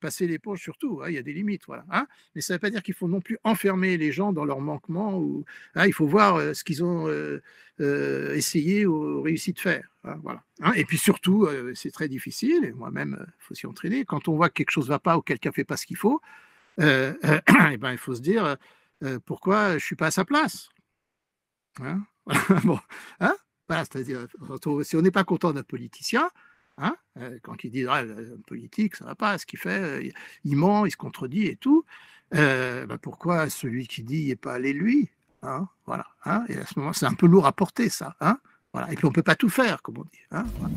Speaker 2: passer l'éponge sur tout, hein, il y a des limites, voilà. Hein, mais ça ne veut pas dire qu'il faut non plus enfermer les gens dans leurs manquements. Ou, hein, il faut voir ce qu'ils ont essayé ou réussi de faire. Hein, voilà. Hein, et puis surtout, c'est très difficile, et moi-même, il faut s'y entraîner. Quand on voit que quelque chose ne va pas ou quelqu'un ne fait pas ce qu'il faut, et ben, il faut se dire pourquoi je ne suis pas à sa place. Hein, bon, hein, voilà, c'est-à-dire, si on n'est pas content d'un politicien, hein, quand il dit politique, ça ne va pas, ce qu'il fait, il ment, il se contredit et tout, ben pourquoi celui qui dit n'est pas allé lui, hein, voilà, hein, et à ce moment, c'est un peu lourd à porter, ça. Hein, voilà, et puis on ne peut pas tout faire, comme on dit. Hein, voilà.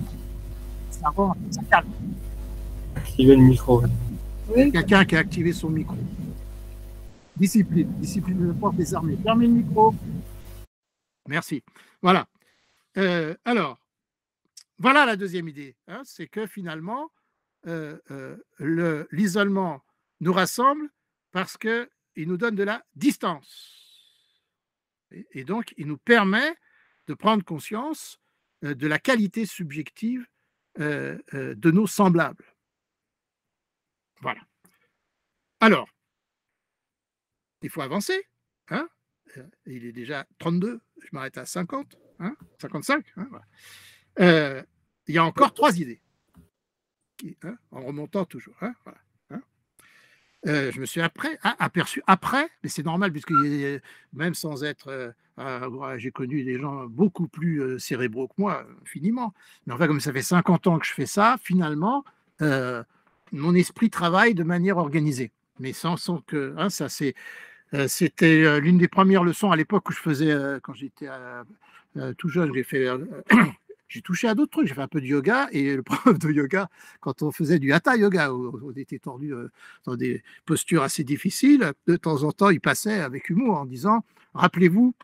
Speaker 2: Ça calme.
Speaker 5: Activer le micro.
Speaker 2: Oui. Quelqu'un qui a activé son micro. Discipline de la porte des armées. Fermez le micro. Merci. Voilà. Alors, voilà la deuxième idée. Hein, c'est que finalement, l'isolement nous rassemble parce qu'il nous donne de la distance. Et donc, il nous permet de prendre conscience de la qualité subjective de nos semblables. Voilà. Alors, il faut avancer. Hein, il est déjà 32, je m'arrête à 50, hein, 55. Hein, voilà. Il y a encore 3 idées, en remontant toujours. Hein, voilà, hein. je me suis aperçu après, mais c'est normal, puisque même sans être... j'ai connu des gens beaucoup plus cérébraux que moi, infiniment. Mais enfin, comme ça fait 50 ans que je fais ça, finalement, mon esprit travaille de manière organisée. Mais sans que... Hein, ça, c'était l'une des premières leçons à l'époque que je faisais quand j'étais tout jeune. J'ai touché à d'autres trucs. J'ai fait un peu de yoga, et le prof de yoga, quand on faisait du hatha yoga, où on était tordu dans des postures assez difficiles, de temps en temps, il passait avec humour en disant « Rappelez-vous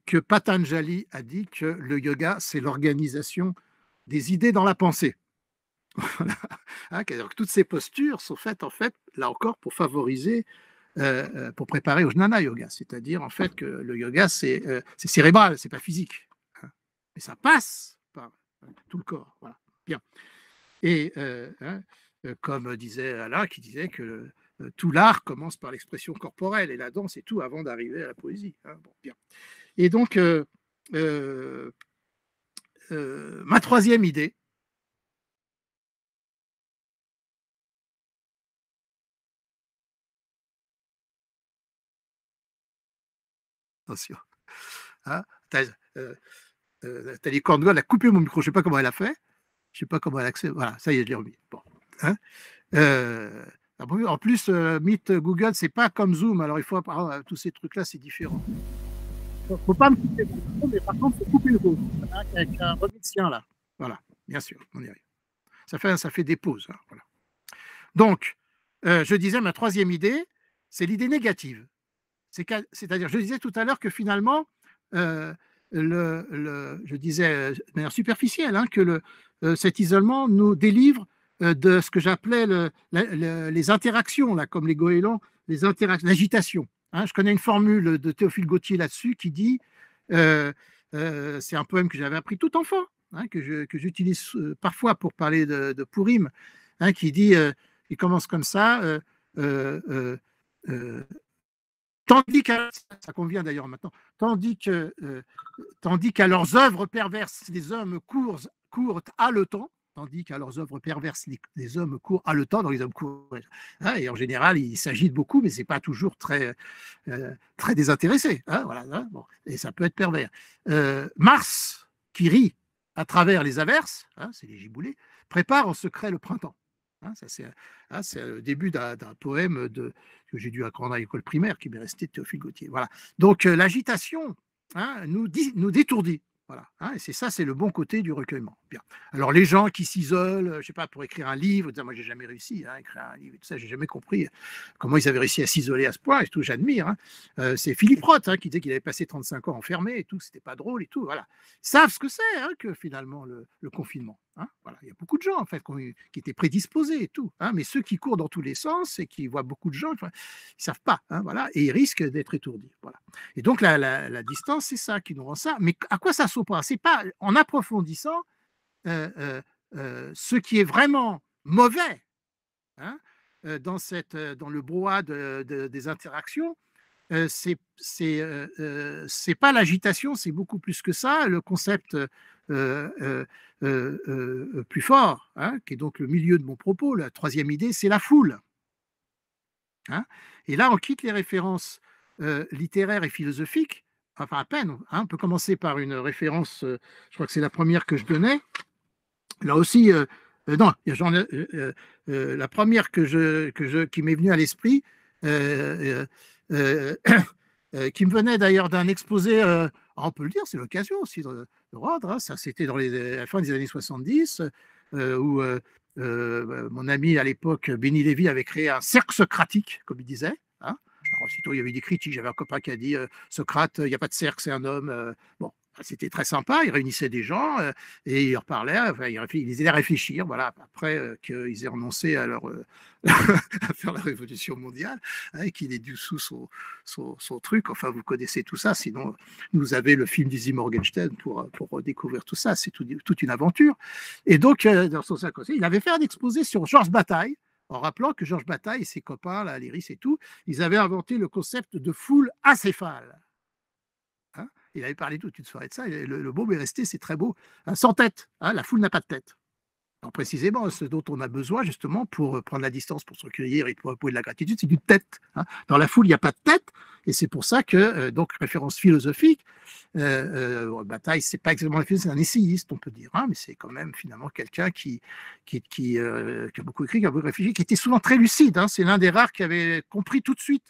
Speaker 2: que Patanjali a dit que le yoga, c'est l'organisation des idées dans la pensée. » Voilà. Hein, toutes ces postures sont faites, en fait, là encore, pour favoriser, pour préparer au jnana yoga. C'est-à-dire, en fait, que le yoga, c'est cérébral, c'est pas physique. Hein. Mais ça passe par tout le corps. Voilà. Bien. Et comme disait Alain, qui disait que tout l'art commence par l'expression corporelle, et la danse et tout avant d'arriver à la poésie. Hein. Bon, bien. Et donc, ma troisième idée, attention, hein, Nathalie Cornwell a coupé mon micro, je ne sais pas comment elle a fait, je ne sais pas comment elle a accès. Voilà, ça y est, je l'ai remis. Bon. Hein, en plus, Meet Google, c'est pas comme Zoom, alors il faut apprendre tous ces trucs-là, c'est différent. Il ne faut pas me couper mon micro, mais par contre, il faut couper le vôtre. Avec un remis de sien là. Voilà, bien sûr, on y arrive. Ça fait des pauses. Hein, voilà. Donc, je disais, ma troisième idée, c'est l'idée négative. C'est-à-dire, je disais tout à l'heure que finalement, je disais de manière superficielle hein, que cet isolement nous délivre de ce que j'appelais les interactions, là, comme les goélands, l'agitation. Hein. Je connais une formule de Théophile Gautier là-dessus qui dit, c'est un poème que j'avais appris tout enfant, hein, que j'utilise parfois pour parler de Purim, hein, qui dit, il commence comme ça, tandis qu'à, ça convient d'ailleurs maintenant, tandis qu'à leurs œuvres perverses, les hommes courent haletant, tandis qu'à leurs œuvres perverses, les hommes courent haletant, donc les hommes courent. Hein, et en général, ils s'agitent beaucoup, mais ce n'est pas toujours très désintéressé. Hein, voilà, hein, bon, et ça peut être pervers. Mars, qui rit à travers les averses, hein, c'est les giboulées, prépare en secret le printemps. Hein, c'est le début d'un poème que j'ai dû apprendre à l'école primaire, qui m'est resté de Théophile Gautier. Voilà. Donc l'agitation hein, nous détourdit. Voilà. Hein, et c'est le bon côté du recueillement. Bien. Alors les gens qui s'isolent, je ne sais pas, pour écrire un livre, moi j'ai jamais réussi à écrire un livre, tout ça, j'ai jamais compris comment ils avaient réussi à s'isoler à ce point, et tout, j'admire. Hein. C'est Philippe Roth hein, qui disait qu'il avait passé 35 ans enfermé et tout, c'était pas drôle et tout. Voilà. Ils savent ce que c'est hein, que finalement le confinement. Hein, voilà. Il y a beaucoup de gens en fait qui étaient prédisposés et tout, hein, mais ceux qui courent dans tous les sens et qui voient beaucoup de gens, ils ne savent pas, hein, voilà, et ils risquent d'être étourdis. Voilà. Et donc la distance, c'est ça qui nous rend ça. Mais à quoi ça s'oppose? C'est pas en approfondissant ce qui est vraiment mauvais hein, dans le brouhaha des interactions. C'est pas l'agitation, c'est beaucoup plus que ça. Le concept plus fort, hein, qui est donc le milieu de mon propos, la troisième idée, c'est la foule. Hein. Et là, on quitte les références littéraires et philosophiques, enfin à peine. Hein. On peut commencer par une référence, je crois que c'est la première que je donnais. Là aussi, non, la première qui m'est venue à l'esprit, qui me venait d'ailleurs d'un exposé, on peut le dire, c'est l'occasion aussi de rendre, hein, ça c'était dans la fin des années 70, où mon ami à l'époque, Benny Lévy, avait créé un cercle socratique, comme il disait. Hein. Alors, aussitôt, il y avait des critiques, j'avais un copain qui a dit Socrate, il n'y a pas de cercle, c'est un homme. Bon, c'était très sympa, il réunissait des gens et il leur parlait, enfin, il les aidait à réfléchir, voilà, après qu'ils aient renoncé à à faire la révolution mondiale, hein, et qu'il ait dû sous son truc, enfin vous connaissez tout ça, sinon vous avez le film d'Izzy Morgenstern pour découvrir tout ça, c'est toute une aventure. Et donc, dans son sac aussi, il avait fait un exposé sur Georges Bataille, en rappelant que Georges Bataille et ses copains, là, Léris et tout, ils avaient inventé le concept de foule acéphale. Hein, il avait parlé toute une soirée de ça, et le mot est resté, c'est très beau. Hein, sans tête, hein, la foule n'a pas de tête. Alors précisément, ce dont on a besoin justement pour prendre la distance, pour se recueillir et pour éprouver de la gratitude, c'est d'une tête. Hein. Dans la foule, il n'y a pas de tête, et c'est pour ça que, donc, référence philosophique, Bataille, c'est pas exactement la philosophie, c'est un essayiste, on peut dire, hein, mais c'est quand même finalement quelqu'un qui a beaucoup écrit, qui a beaucoup réfléchi, qui était souvent très lucide. Hein. C'est l'un des rares qui avait compris tout de suite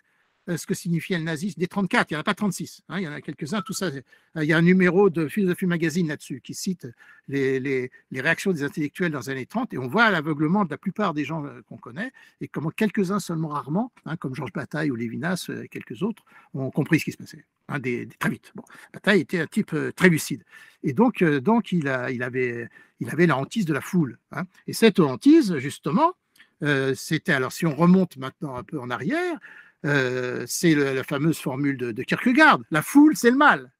Speaker 2: ce que signifiait le nazisme, des 34, il n'y en a pas 36, hein, il y en a quelques-uns, tout ça. Il y a un numéro de Philosophie Magazine là-dessus qui cite les réactions des intellectuels dans les années 30, et on voit l'aveuglement de la plupart des gens qu'on connaît, et comment quelques-uns seulement rarement, hein, comme Georges Bataille ou Lévinas et quelques autres, ont compris ce qui se passait, hein, très vite. Bon, Bataille était un type très lucide, et donc il avait la hantise de la foule. Hein, et cette hantise, justement, c'était, alors si on remonte maintenant un peu en arrière, c'est la fameuse formule de Kierkegaard, la foule, c'est le mal.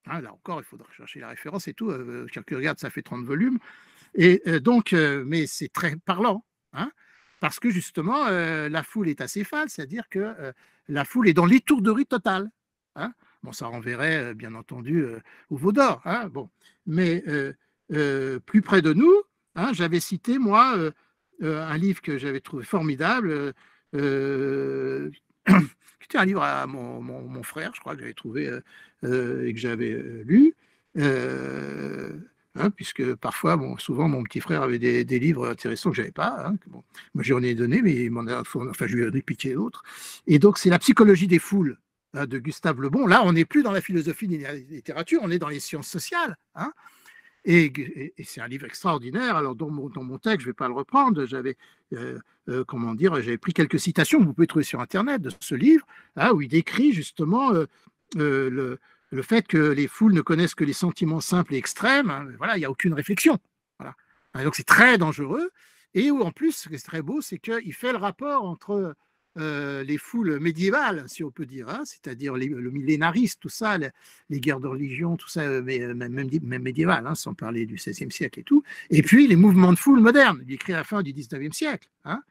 Speaker 2: Hein, là encore, il faudra chercher la référence et tout. Kierkegaard, ça fait 30 volumes. Et mais c'est très parlant, hein, parce que justement, la foule est acéphale, c'est-à-dire que la foule est dans l'étourderie totale. Hein. Bon, ça renverrait, bien entendu, au veau d'or. Hein, bon. Mais plus près de nous, hein, j'avais cité, moi, un livre que j'avais trouvé formidable, qui était un livre à mon frère, je crois, que j'avais trouvé et que j'avais lu, hein, puisque parfois, bon, souvent, mon petit frère avait des livres intéressants que je n'avais pas. Hein, bon, moi, j'en ai donné, mais je lui ai répliqué d'autres. Et donc, c'est La psychologie des foules, hein, de Gustave Le Bon. Là, on n'est plus dans la philosophie ni la littérature, on est dans les sciences sociales. Hein. Et c'est un livre extraordinaire. Alors, dans mon texte, je ne vais pas le reprendre, j'avais pris quelques citations que vous pouvez trouver sur Internet de ce livre, hein, où il décrit justement le fait que les foules ne connaissent que les sentiments simples et extrêmes. Hein, voilà, il n'y a aucune réflexion. Voilà. Donc, c'est très dangereux. Et où, en plus, ce qui est très beau, c'est qu'il fait le rapport entre les foules médiévales, si on peut dire, hein, c'est-à-dire le millénariste, tout ça, les guerres de religion, tout ça, même médiévales, hein, sans parler du XVIe siècle et tout, et puis les mouvements de foule modernes, il écrit à la fin du XIXe siècle. Hein,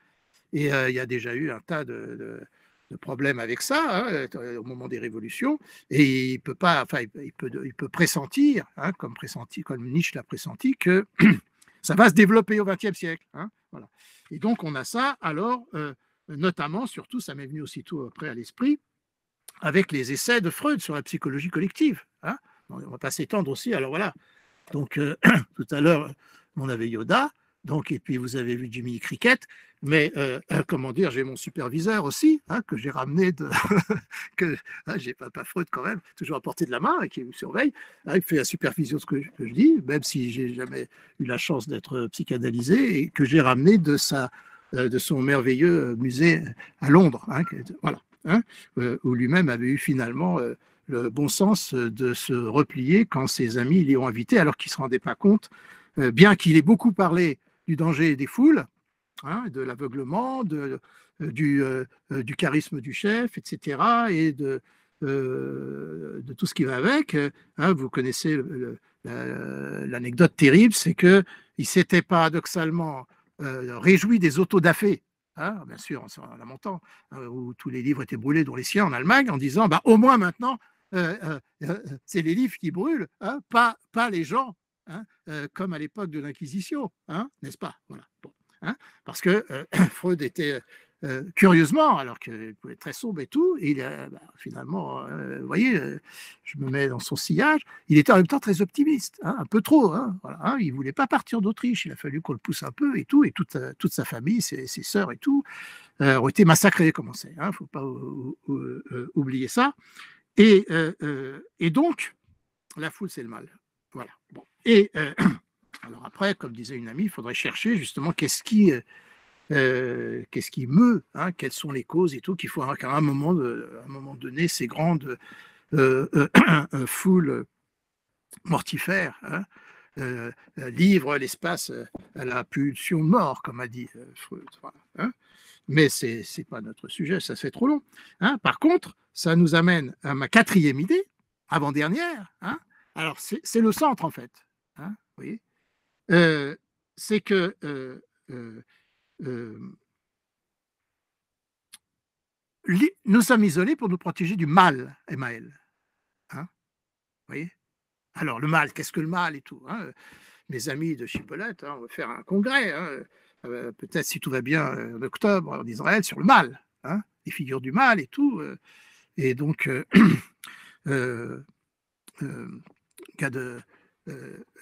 Speaker 2: et il y a déjà eu un tas de problèmes avec ça, hein, au moment des révolutions, et il peut pressentir, hein, comme Nietzsche l'a pressenti, que ça va se développer au XXe siècle. Hein, voilà. Et donc on a ça, alors notamment, surtout, ça m'est venu aussitôt après à l'esprit, avec les essais de Freud sur la psychologie collective. Hein. On ne va pas s'étendre aussi. Alors voilà, donc tout à l'heure, on avait Yoda, donc, et puis vous avez vu Jiminy Cricket, mais comment dire, j'ai mon superviseur aussi, hein, que j'ai ramené j'ai pas Freud quand même, toujours à portée de la main, et qui me surveille, hein, il fait la supervision de ce que je dis, même si j'ai jamais eu la chance d'être psychanalysé, et que j'ai ramené de son merveilleux musée à Londres, hein, voilà, hein, où lui-même avait eu finalement le bon sens de se replier quand ses amis l'y ont invité, alors qu'il ne se rendait pas compte, bien qu'il ait beaucoup parlé du danger des foules, hein, de l'aveuglement, du charisme du chef, etc., et de tout ce qui va avec. Hein, vous connaissez l'anecdote terrible, c'est qu'il ne s'était paradoxalement réjoui des autodafés, hein, bien sûr, en lamentant, où tous les livres étaient brûlés, dont les siens en Allemagne, en disant bah, au moins maintenant, c'est les livres qui brûlent, hein, pas les gens, hein, comme à l'époque de l'Inquisition, hein, n'est-ce pas? Voilà. Bon, hein, parce que Freud était curieusement, alors qu'il pouvait être très sombre et tout, et finalement, vous voyez, je me mets dans son sillage, il était en même temps très optimiste, hein, un peu trop. Hein, voilà, hein, il ne voulait pas partir d'Autriche, il a fallu qu'on le pousse un peu et tout, et toute sa famille, ses sœurs et tout, ont été massacrées, comme on sait. Il ne faut pas oublier ça. Et donc, la foule, c'est le mal. Voilà. Bon. Et alors après, comme disait une amie, il faudrait chercher justement qu'est-ce qui meut, hein, quelles sont les causes et tout, qu'il faut qu'à un moment donné, ces grandes foules mortifères, hein, livrent l'espace à la pulsion de mort, comme a dit Freud. Voilà, hein. Mais ce n'est pas notre sujet, ça fait trop long. Hein. Par contre, ça nous amène à ma quatrième idée, avant-dernière. Hein. Alors, c'est le centre, en fait. Hein, vous voyez, c'est que nous sommes isolés pour nous protéger du mal, Emmaël. Hein, vous voyez. Alors, le mal, qu'est-ce que le mal et tout, hein. mes amis de Chibolette, on va faire un congrès, peut-être si tout va bien en octobre en Israël, sur le mal, les figures du mal et tout. Et donc,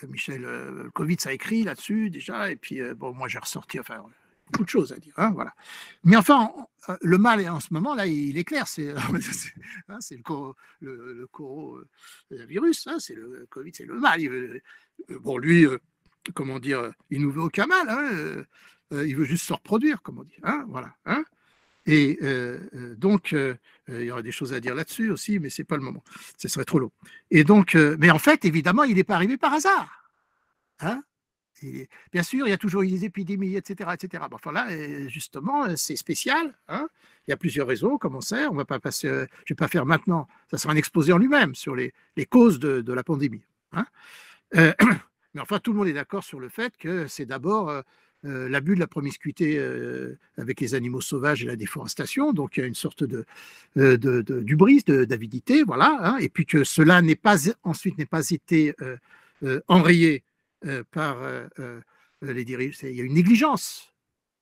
Speaker 2: Michel Kovitz a écrit là-dessus déjà, et puis bon, moi j'ai ressorti beaucoup de choses à dire. Voilà. Mais enfin, le mal en ce moment, là, il est clair, c'est le coronavirus, c'est le Covid, c'est le mal. Bon, lui, comment dire, il nous veut aucun mal, il veut juste se reproduire, comme on dit. Voilà. Et donc, il y aurait des choses à dire là-dessus aussi, mais ce n'est pas le moment. Ce serait trop long. Et donc, mais en fait, évidemment, il n'est pas arrivé par hasard. Bien sûr, il y a toujours eu des épidémies, etc. etc. Bon, enfin là, justement, c'est spécial. Il y a plusieurs raisons, comme on sait. On va pas passer, je ne vais pas faire maintenant, ça sera un exposé en lui-même sur les causes de la pandémie. Mais enfin, tout le monde est d'accord sur le fait que c'est d'abord l'abus de la promiscuité avec les animaux sauvages et la déforestation, donc il y a une sorte d'hubris, d'avidité, voilà, et puis que cela ensuite n'est pas été enrayé par les dirigeants. Il y a une négligence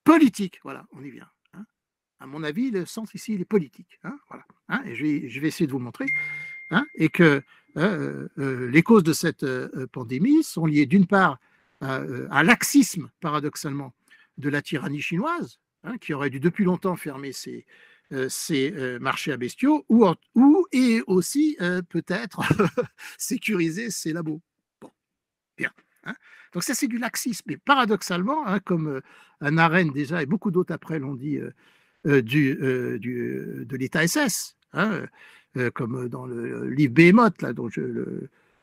Speaker 2: politique, voilà, on y vient. À mon avis, le sens ici, il est politique, voilà, et je vais essayer de vous montrer, et que les causes de cette pandémie sont liées d'une part à laxisme, paradoxalement, de la tyrannie chinoise, qui aurait dû depuis longtemps fermer ses marchés à bestiaux, et aussi peut-être sécuriser ses labos. Bon, bien. Donc ça, c'est du laxisme. Et paradoxalement, comme Hannah Arendt déjà et beaucoup d'autres après l'ont dit, de l'État SS, comme dans le livre Behemoth, là, dont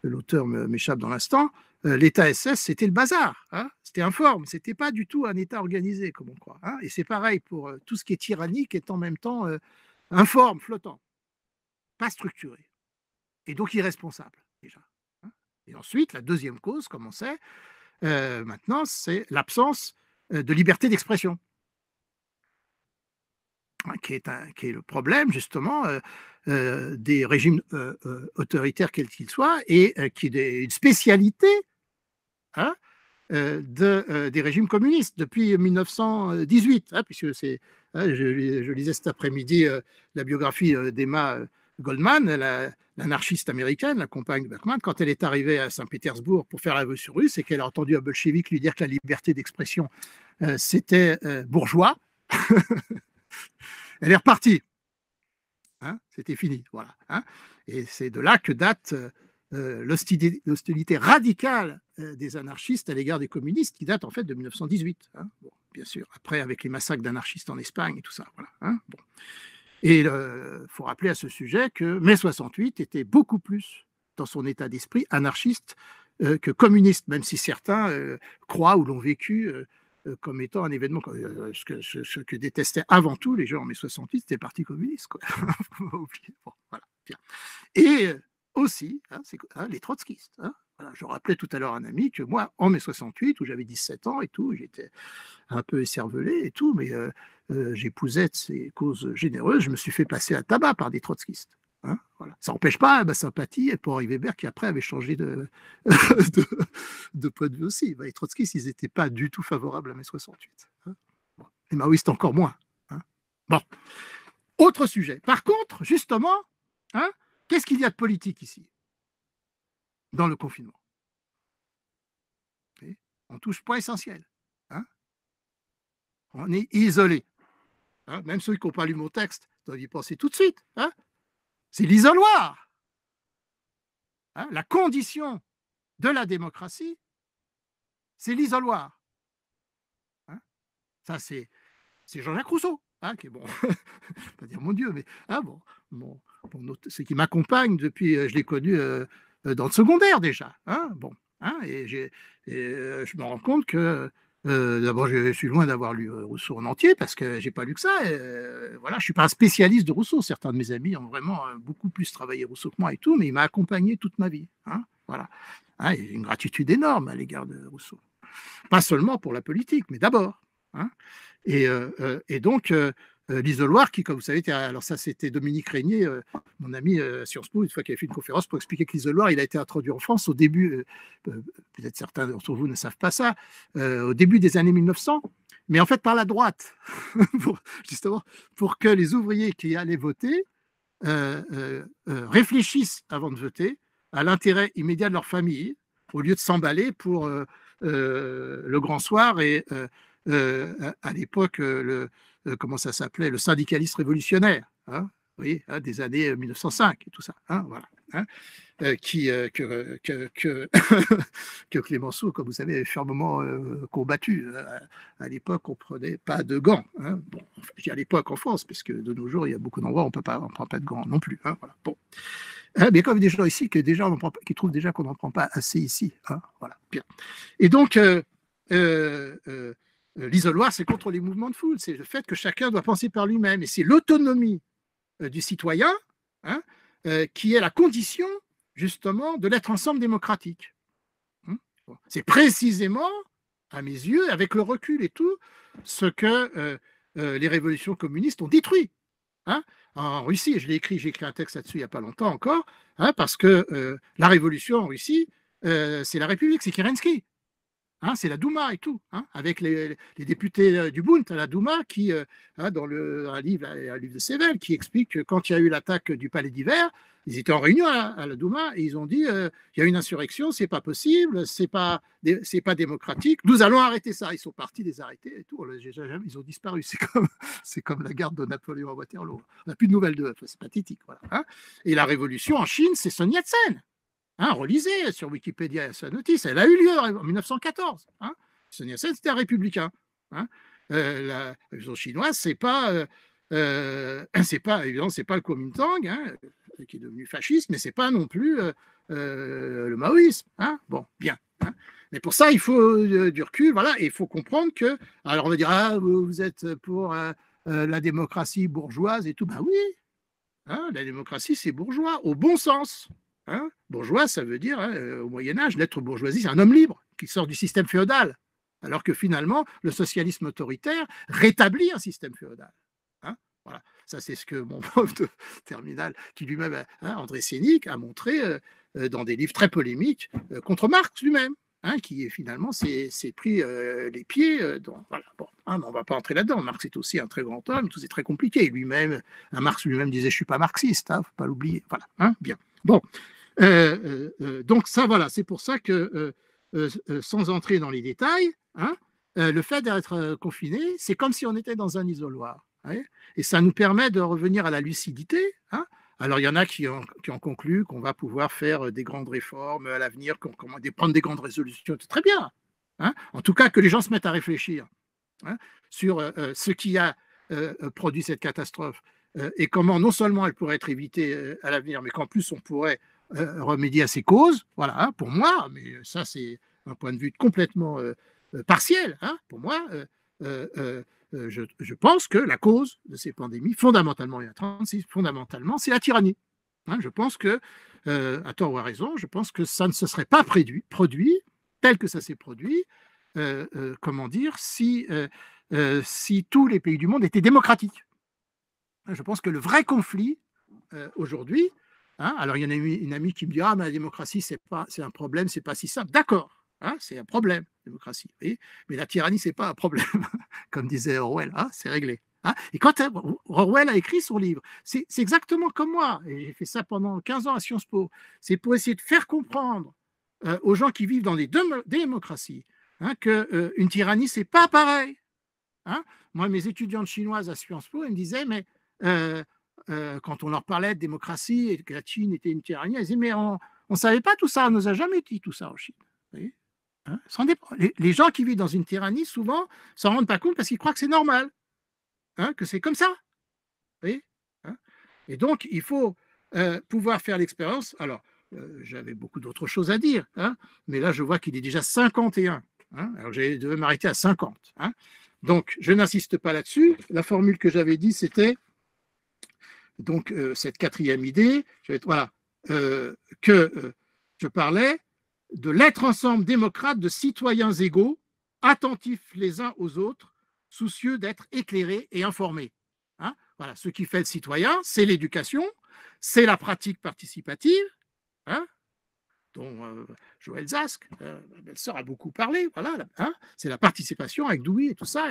Speaker 2: l'auteur m'échappe dans l'instant, l'État SS, c'était le bazar, c'était informe, c'était pas du tout un État organisé, comme on croit. Et c'est pareil pour tout ce qui est tyrannique, est en même temps informe, flottant, pas structuré, et donc irresponsable, déjà. Et ensuite, la deuxième cause, comme on sait, maintenant, c'est l'absence de liberté d'expression, qui est le problème, justement, des régimes autoritaires, quels qu'ils soient, et qui est une spécialité des régimes communistes depuis 1918, puisque je lisais cet après-midi la biographie d'Emma Goldman, l'anarchiste américaine, la compagne de Berkman, quand elle est arrivée à Saint-Pétersbourg pour faire la révolution russe et qu'elle a entendu un bolchevique lui dire que la liberté d'expression, c'était bourgeois. Elle est repartie. C'était fini. Voilà. Et c'est de là que date l'hostilité radicale des anarchistes à l'égard des communistes, qui date en fait de 1918. Bon, bien sûr, après avec les massacres d'anarchistes en Espagne et tout ça. Voilà, bon. Et il faut rappeler à ce sujet que mai 68 était beaucoup plus dans son état d'esprit anarchiste que communiste, même si certains croient ou l'ont vécu comme étant un événement. Ce que détestaient avant tout les gens en mai 68, c'était le Parti communiste. Bon, voilà, bien. Et aussi, les trotskistes. Voilà, je rappelais tout à l'heure à un ami que moi, en mai 68, où j'avais 17 ans et tout, j'étais un peu écervelé et tout, mais j'épousais de ces causes généreuses, je me suis fait passer à tabac par des trotskistes. Voilà. Ça n'empêche pas ma sympathie pour Henri Weber, qui après avait changé de point de vue aussi. Les trotskistes, ils n'étaient pas du tout favorables à mai 68. Bon. Les maoïstes encore moins. Bon. Autre sujet. Par contre, justement, qu'est-ce qu'il y a de politique ici, dans le confinement? On touche point essentiel. On est isolé. Même ceux qui n'ont pas lu mon texte doivent y penser tout de suite. C'est l'isoloir. La condition de la démocratie, c'est l'isoloir. Ça, c'est Jean-Jacques Rousseau, qui est bon, pas dire mon Dieu, mais ceux qui m'accompagnent depuis, je l'ai connu dans le secondaire déjà. Et je me rends compte que d'abord, je suis loin d'avoir lu Rousseau en entier parce que j'ai pas lu que ça. Voilà, je suis pas un spécialiste de Rousseau. Certains de mes amis ont vraiment beaucoup plus travaillé Rousseau que moi et tout, mais il m'a accompagné toute ma vie. Voilà, il y a une gratitude énorme à l'égard de Rousseau. Pas seulement pour la politique, mais d'abord. Et donc, l'isoloir qui, comme vous savez, alors ça c'était Dominique Régnier, mon ami à Sciences Po, une fois qu'il a fait une conférence pour expliquer que l'isoloir, il a été introduit en France au début, peut-être certains d'entre vous ne savent pas ça, au début des années 1900, mais en fait par la droite, justement pour que les ouvriers qui allaient voter réfléchissent avant de voter à l'intérêt immédiat de leur famille, au lieu de s'emballer pour le grand soir et à l'époque, comment ça s'appelait, le syndicaliste révolutionnaire, hein, vous voyez, hein, des années 1905 et tout ça, hein, voilà, hein, que Clémenceau, comme vous savez, avait fermement combattu. À l'époque, on ne prenait pas de gants. Hein. Bon, enfin, je dis à l'époque en France, parce que de nos jours, il y a beaucoup d'endroits où on ne prend pas de gants non plus. Hein, voilà. Bon. Mais comme des gens ici qui trouvent déjà qu'on n'en prend pas assez ici. Hein, voilà, bien. Et donc, l'isoloir, c'est contre les mouvements de foule, c'est le fait que chacun doit penser par lui-même, et c'est l'autonomie du citoyen, hein, qui est la condition justement de l'être ensemble démocratique. C'est précisément, à mes yeux, avec le recul et tout, ce que les révolutions communistes ont détruit. Hein. En Russie, j'ai écrit un texte là-dessus il n'y a pas longtemps encore, hein, parce que la révolution en Russie, c'est la République, c'est Kerensky. Hein, c'est la Douma et tout, hein, avec les députés du Bund à la Douma qui, dans un livre de Sevel, qui explique que quand il y a eu l'attaque du Palais d'Hiver, ils étaient en réunion à la Douma et ils ont dit il y a une insurrection, c'est pas possible, c'est pas démocratique, nous allons arrêter ça. Ils sont partis les arrêter et tout, ils ont disparu. C'est comme la garde de Napoléon à Waterloo. On n'a plus de nouvelles d'eux, c'est pathétique. Voilà, hein. Et la révolution en Chine, c'est Sun Yat-sen. Hein, relisez sur Wikipédia sa notice, elle a eu lieu en 1914. Hein. Sun Yat-sen, c'était un républicain. Hein. La révolution chinoise, c'est pas évidemment, c'est pas le Kuomintang, hein, qui est devenu fasciste, mais c'est pas non plus le maoïsme. Hein. Bon, bien. Hein. Mais pour ça, il faut du recul, voilà, et il faut comprendre que, alors on va dire, ah, vous êtes pour la démocratie bourgeoise et tout. Ben oui, hein, la démocratie, c'est bourgeois, au bon sens. Hein, bourgeois, ça veut dire, hein, au Moyen-Âge, l'être bourgeoisie, c'est un homme libre qui sort du système féodal. Alors que finalement, le socialisme autoritaire rétablit un système féodal. Hein, voilà. Ça, c'est ce que mon prof de terminale, qui lui-même, hein, André Sénic, a montré dans des livres très polémiques contre Marx lui-même, hein, qui finalement s'est pris les pieds. Voilà. Bon, hein, on ne va pas entrer là-dedans. Marx est aussi un très grand homme, tout c'est très compliqué. Lui-même, Marx lui-même disait « je ne suis pas marxiste, il ne faut pas l'oublier ». Voilà, hein, bien. Bon, donc ça, voilà, c'est pour ça que, sans entrer dans les détails, hein, le fait d'être confiné, c'est comme si on était dans un isoloir. Hein, et ça nous permet de revenir à la lucidité. Hein. Alors, il y en a qui ont conclu qu'on va pouvoir faire des grandes réformes à l'avenir, prendre des grandes résolutions, c'est très bien. Hein. En tout cas, que les gens se mettent à réfléchir, hein, sur ce qui a produit cette catastrophe. Et comment non seulement elle pourrait être évitée à l'avenir, mais qu'en plus on pourrait remédier à ses causes, voilà, hein, pour moi, mais ça c'est un point de vue complètement partiel, hein, pour moi, je pense que la cause de ces pandémies, fondamentalement, il y a 36, fondamentalement, c'est la tyrannie. Hein, je pense que, à tort ou à raison, je pense que ça ne se serait pas produit tel que ça s'est produit, comment dire, si tous les pays du monde étaient démocratiques. Je pense que le vrai conflit aujourd'hui, hein, alors il y en a une amie qui me dit ah mais la démocratie c'est un problème, c'est pas si simple. D'accord, hein, c'est un problème, la démocratie, mais la tyrannie c'est pas un problème, comme disait Orwell, hein, c'est réglé. Hein. Et quand Orwell a écrit son livre, c'est exactement comme moi, et j'ai fait ça pendant 15 ans à Sciences Po, c'est pour essayer de faire comprendre aux gens qui vivent dans des démocraties, hein, qu'une tyrannie c'est pas pareil. Hein. Moi, mes étudiantes chinoises à Sciences Po, elles me disaient mais quand on leur parlait de démocratie et que la Chine était une tyrannie, elles disaient mais on ne savait pas tout ça, on ne nous a jamais dit tout ça en Chine. Vous voyez, hein, les gens qui vivent dans une tyrannie, souvent, s'en rendent pas compte parce qu'ils croient que c'est normal, hein, que c'est comme ça. Vous voyez, hein. Et donc, il faut pouvoir faire l'expérience. Alors, j'avais beaucoup d'autres choses à dire, hein, mais là, je vois qu'il est déjà 51. Hein, alors, je devais m'arrêter à 50. Hein. Donc, je n'insiste pas là-dessus. La formule que j'avais dit, c'était donc cette quatrième idée, voilà, que je parlais de l'être ensemble démocrate de citoyens égaux, attentifs les uns aux autres, soucieux d'être éclairés et informés. Hein, voilà, ce qui fait le citoyen, c'est l'éducation, c'est la pratique participative, hein, dont Joël Zask, ma belle-sœur, a beaucoup parlé. Voilà, hein, c'est la participation avec Dewey et tout ça.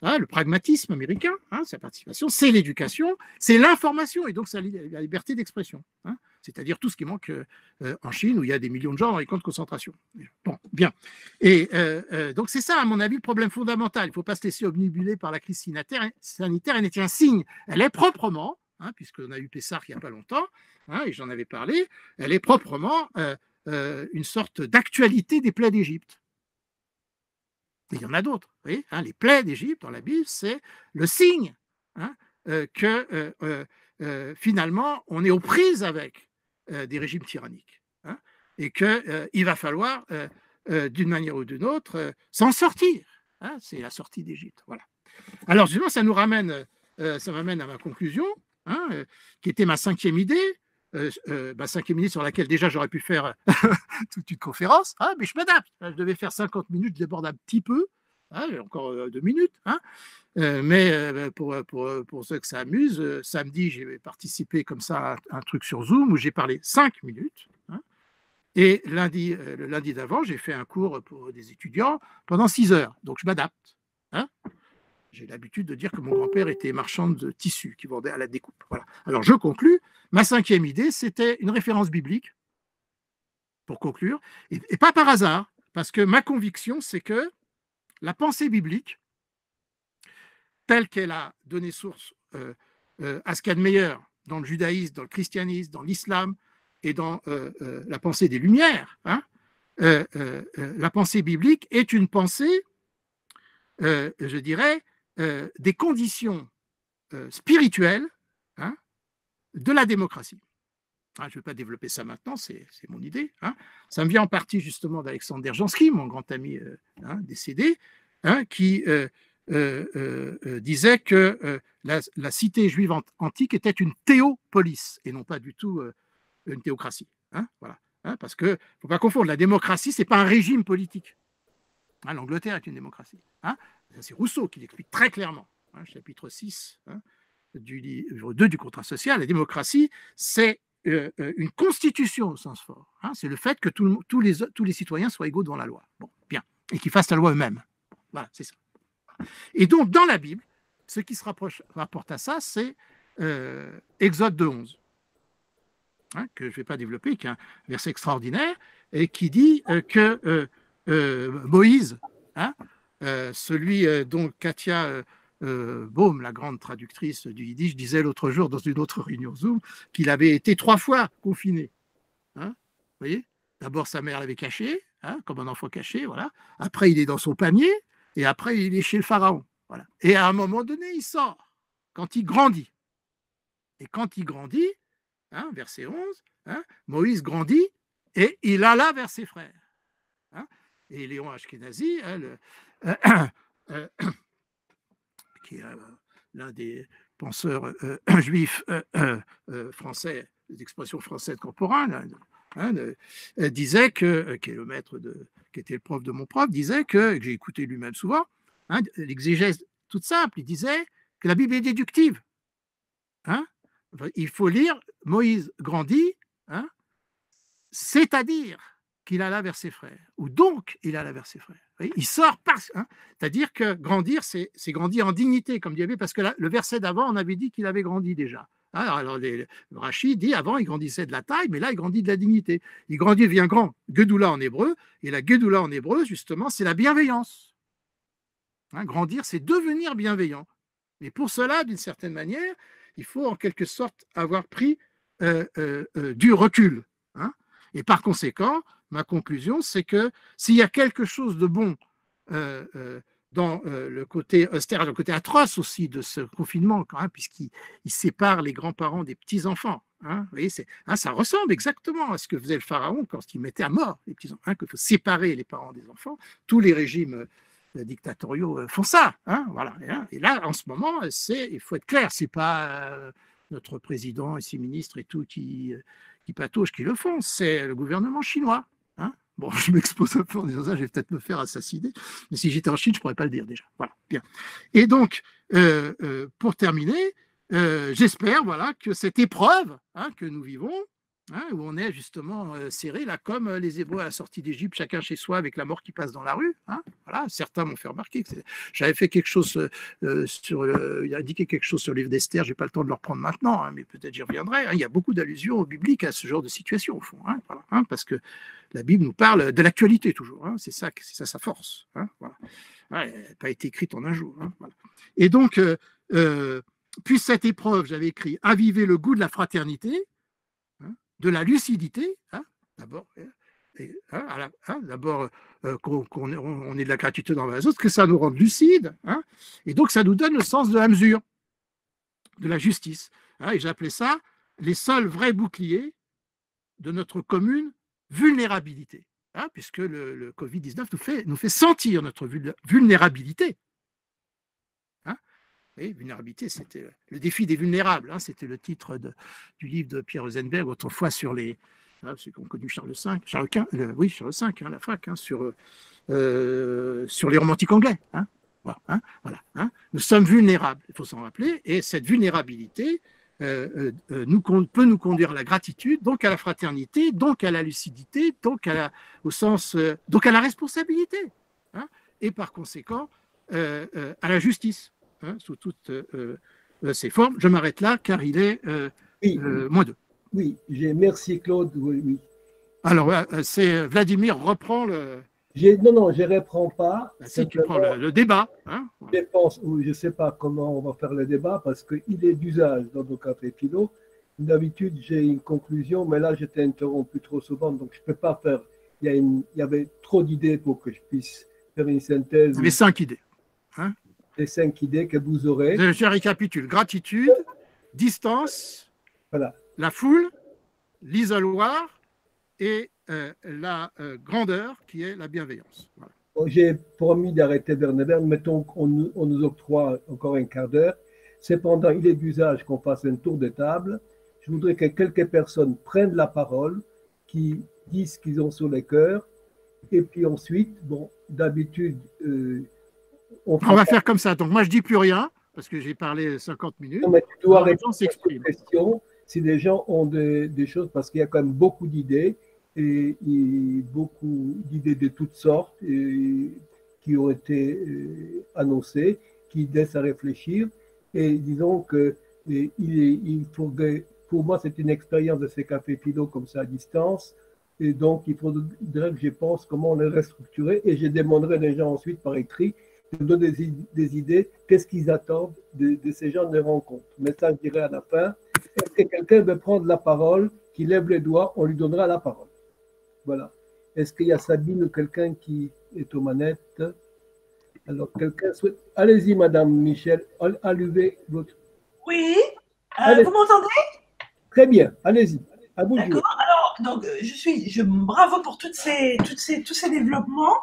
Speaker 2: Hein, le pragmatisme américain, hein, c'est la participation, c'est l'éducation, c'est l'information et donc c'est la liberté d'expression. Hein, c'est-à-dire tout ce qui manque en Chine où il y a des millions de gens dans les camps de concentration. Bon, bien. Et donc c'est ça, à mon avis, le problème fondamental. Il ne faut pas se laisser obnubiler par la crise sanitaire. Elle est un signe. Elle est proprement, hein, puisqu'on a eu Pessard il n'y a pas longtemps, hein, et j'en avais parlé, elle est proprement une sorte d'actualité des plaies d'Égypte. Il y en a d'autres. Vous voyez, hein, les plaies d'Égypte dans la Bible, c'est le signe, hein, que finalement, on est aux prises avec des régimes tyranniques, hein, et qu'il va falloir, d'une manière ou d'une autre, s'en sortir. Hein, c'est la sortie d'Égypte. Voilà. Alors, justement, ça m'amène à ma conclusion, hein, qui était ma cinquième idée. Ma cinquième idée sur laquelle déjà j'aurais pu faire toute une conférence, hein, mais je m'adapte. Je devais faire 50 minutes, je déborde un petit peu, hein, encore 2 minutes. Hein, mais pour ceux que ça amuse, samedi, j'ai participé comme ça à un truc sur Zoom où j'ai parlé 5 minutes. Hein, et le lundi d'avant, j'ai fait un cours pour des étudiants pendant 6 heures. Donc je m'adapte. Hein. J'ai l'habitude de dire que mon grand-père était marchand de tissus qui vendait à la découpe. Voilà. Alors, je conclus. Ma cinquième idée, c'était une référence biblique, pour conclure, et pas par hasard, parce que ma conviction, c'est que la pensée biblique, telle qu'elle a donné source à ce qu'il y a de meilleur dans le judaïsme, dans le christianisme, dans l'islam et dans la pensée des Lumières, hein, la pensée biblique est une pensée, je dirais, des conditions spirituelles, hein, de la démocratie. Hein, je ne vais pas développer ça maintenant, c'est mon idée. Hein. Ça me vient en partie justement d'Alexandre Derjanski, mon grand ami hein, décédé, hein, qui disait que la cité juive antique était une théopolis et non pas du tout une théocratie. Hein, voilà. Hein, parce qu'il ne faut pas confondre, la démocratie, ce n'est pas un régime politique. Hein, l'Angleterre est une démocratie. Hein. C'est Rousseau qui l'explique très clairement. Hein, chapitre 6 hein, du livre 2 du contrat social. La démocratie, c'est une constitution au sens fort. Hein, c'est le fait que tous les citoyens soient égaux devant la loi. Bon, bien. Et qu'ils fassent la loi eux-mêmes. Bon, voilà, c'est ça. Et donc, dans la Bible, ce qui se rapporte à ça, c'est Exode 2:11, hein, que je ne vais pas développer, qui est un verset extraordinaire, et qui dit que Moïse, hein, celui dont Katia Baum, la grande traductrice du yiddish, disait l'autre jour dans une autre réunion Zoom qu'il avait été 3 fois confiné. Hein, vous voyez, d'abord sa mère l'avait caché, hein, comme un enfant caché, voilà. Après il est dans son panier, et après il est chez le pharaon. Voilà. Et à un moment donné, il sort, quand il grandit. Et quand il grandit, hein, verset 11, hein, Moïse grandit et il alla vers ses frères. Hein, et Léon Ashkenazi, hein, qui est l'un des penseurs juifs français, des expressions françaises contemporaines, hein, disait qui est le maître qui était le prof de mon prof, disait que j'ai écouté lui-même souvent, hein, l'exégèse toute simple, il disait que la Bible est déductive. Hein, il faut lire Moïse grandit, hein, c'est-à-dire qu'il alla vers ses frères, ou donc il alla vers ses frères. Il sort hein, c'est-à-dire que grandir, c'est grandir en dignité, comme dit Abbé, parce que là, le verset d'avant, on avait dit qu'il avait grandi déjà. Alors Rachid dit avant, il grandissait de la taille, mais là, il grandit de la dignité. Il grandit, devient grand, Gedoula en hébreu, et la Gedoula en hébreu, justement, c'est la bienveillance. Hein, grandir, c'est devenir bienveillant. Mais pour cela, d'une certaine manière, il faut en quelque sorte avoir pris du recul. Hein. Et par conséquent, ma conclusion, c'est que s'il y a quelque chose de bon dans le côté austère, le côté atroce aussi de ce confinement, hein, puisqu'il sépare les grands-parents des petits-enfants. Hein, vous voyez, hein, ça ressemble exactement à ce que faisait le pharaon quand il mettait à mort les petits-enfants, hein, qu'il faut séparer les parents des enfants. Tous les régimes dictatoriaux font ça. Hein, voilà. Et là, en ce moment, il faut être clair, c'est pas notre président et ses ministres et tout qui patauchent qui le font, c'est le gouvernement chinois. Hein. Bon, je m'expose un peu en disant ça, je vais peut-être me faire assassiner, mais si j'étais en Chine, je ne pourrais pas le dire déjà. Voilà, bien. Et donc, pour terminer, j'espère voilà, que cette épreuve que nous vivons, où on est justement serré, là, comme les Hébreux à la sortie d'Égypte, chacun chez soi, avec la mort qui passe dans la rue. Voilà, certains m'ont fait remarquer que j'avais fait quelque chose il a indiqué quelque chose sur le livre d'Esther, je n'ai pas le temps de le reprendre maintenant, mais peut-être j'y reviendrai. Il y a beaucoup d'allusions au biblique à ce genre de situation, au fond, voilà, parce que la Bible nous parle de l'actualité toujours, c'est ça sa force. Voilà. Elle n'a pas été écrite en un jour. Voilà. Et donc, puis cette épreuve, j'avais écrit « Aviver le goût de la fraternité », de la lucidité, d'abord, d'abord qu'on ait de la gratitude envers les autres, que ça nous rende lucides, et donc ça nous donne le sens de la mesure, de la justice. Et j'appelais ça les seuls vrais boucliers de notre commune vulnérabilité, puisque le Covid-19 nous fait sentir notre vulnérabilité. Oui, vulnérabilité, c'était le défi des vulnérables. C'était le titre du livre de Pierre Rosenberg, autrefois sur les. Ceux qui ont connu Charles V, Charles V, la fac, sur les romantiques anglais. Voilà. Nous sommes vulnérables, il faut s'en rappeler, et cette vulnérabilité peut nous conduire à la gratitude, donc à la fraternité, donc à la lucidité, donc à la responsabilité, et par conséquent à la justice. Sous toutes ses formes. Je m'arrête là car il est moins 2.
Speaker 1: Oui, merci Claude. Oui.
Speaker 2: Alors, c'est Vladimir reprend le.
Speaker 1: Non, je ne reprends pas.
Speaker 2: Si tu prends le débat.
Speaker 1: Je ne sais pas comment on va faire le débat parce qu'il est d'usage dans nos cafés philo. D'habitude, j'ai une conclusion, mais là, j'étais interrompu trop souvent, donc je ne peux pas faire. Il y avait trop d'idées pour que je puisse faire une synthèse.
Speaker 2: Il y avait 5 idées.
Speaker 1: Les 5 idées que vous aurez.
Speaker 2: Je récapitule. Gratitude, distance,
Speaker 1: voilà.
Speaker 2: La foule, l'isoloir et la grandeur qui est la bienveillance. Voilà.
Speaker 1: J'ai promis d'arrêter Bernard. Mettons qu'on nous octroie encore un quart d'heure. Cependant, il est d'usage qu'on fasse un tour de table. Je voudrais que quelques personnes prennent la parole, qui disent ce qu'ils ont sur le cœur. Et puis ensuite, d'habitude...
Speaker 2: On va faire comme ça. Donc, moi, je ne dis plus rien parce que j'ai parlé 50 minutes.
Speaker 1: Non, mais tu dois
Speaker 2: répondre aux
Speaker 1: questions si les gens ont des choses, parce qu'il y a quand même beaucoup d'idées et beaucoup d'idées de toutes sortes qui ont été annoncées, qui laissent à réfléchir. Et disons que il faudrait, pour moi, c'est une expérience de ces cafés philo comme ça à distance. Et donc, il faudrait que je pense comment les restructurer et je demanderai les gens ensuite par écrit de donner des idées, qu'est-ce qu'ils attendent de ces gens de rencontres. Mais ça, je dirais à la fin. Est-ce que quelqu'un veut prendre la parole, qui lève les doigts, on lui donnera la parole. Voilà. Est-ce qu'il y a Sabine ou quelqu'un qui est aux manettes? Alors, quelqu'un souhaite... Allez-y, Madame Michel, allumez votre...
Speaker 7: Oui, vous m'entendez?
Speaker 1: Très bien, allez-y. À vous de jouer.
Speaker 7: Alors, donc, bravo pour tous ces développements.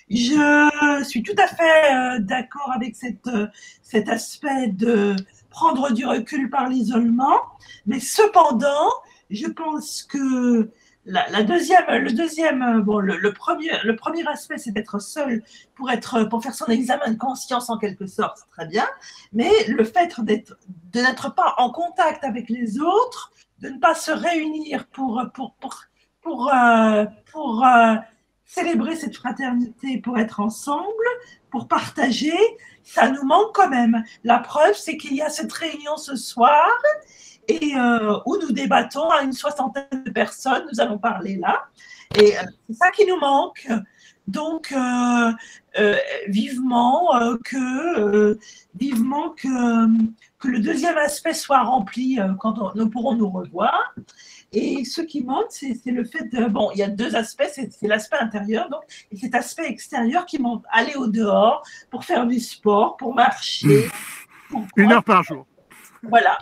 Speaker 7: Je suis tout à fait d'accord avec cet aspect de prendre du recul par l'isolement. Mais cependant, je pense que le premier aspect, c'est d'être seul pour faire son examen de conscience en quelque sorte, c'est très bien. Mais le fait de n'être pas en contact avec les autres, de ne pas se réunir pour célébrer cette fraternité, pour être ensemble, pour partager, ça nous manque quand même. La preuve, c'est qu'il y a cette réunion ce soir et où nous débattons à une 60aine de personnes, nous allons parler là, et c'est ça qui nous manque. Donc, vivement que le deuxième aspect soit rempli quand nous pourrons nous revoir. Et ce qui manque, c'est le fait de... Bon, il y a 2 aspects, c'est l'aspect intérieur, donc, et cet aspect extérieur qui manque. Aller au dehors pour faire du sport, pour marcher.
Speaker 2: 1 heure par jour.
Speaker 7: Voilà.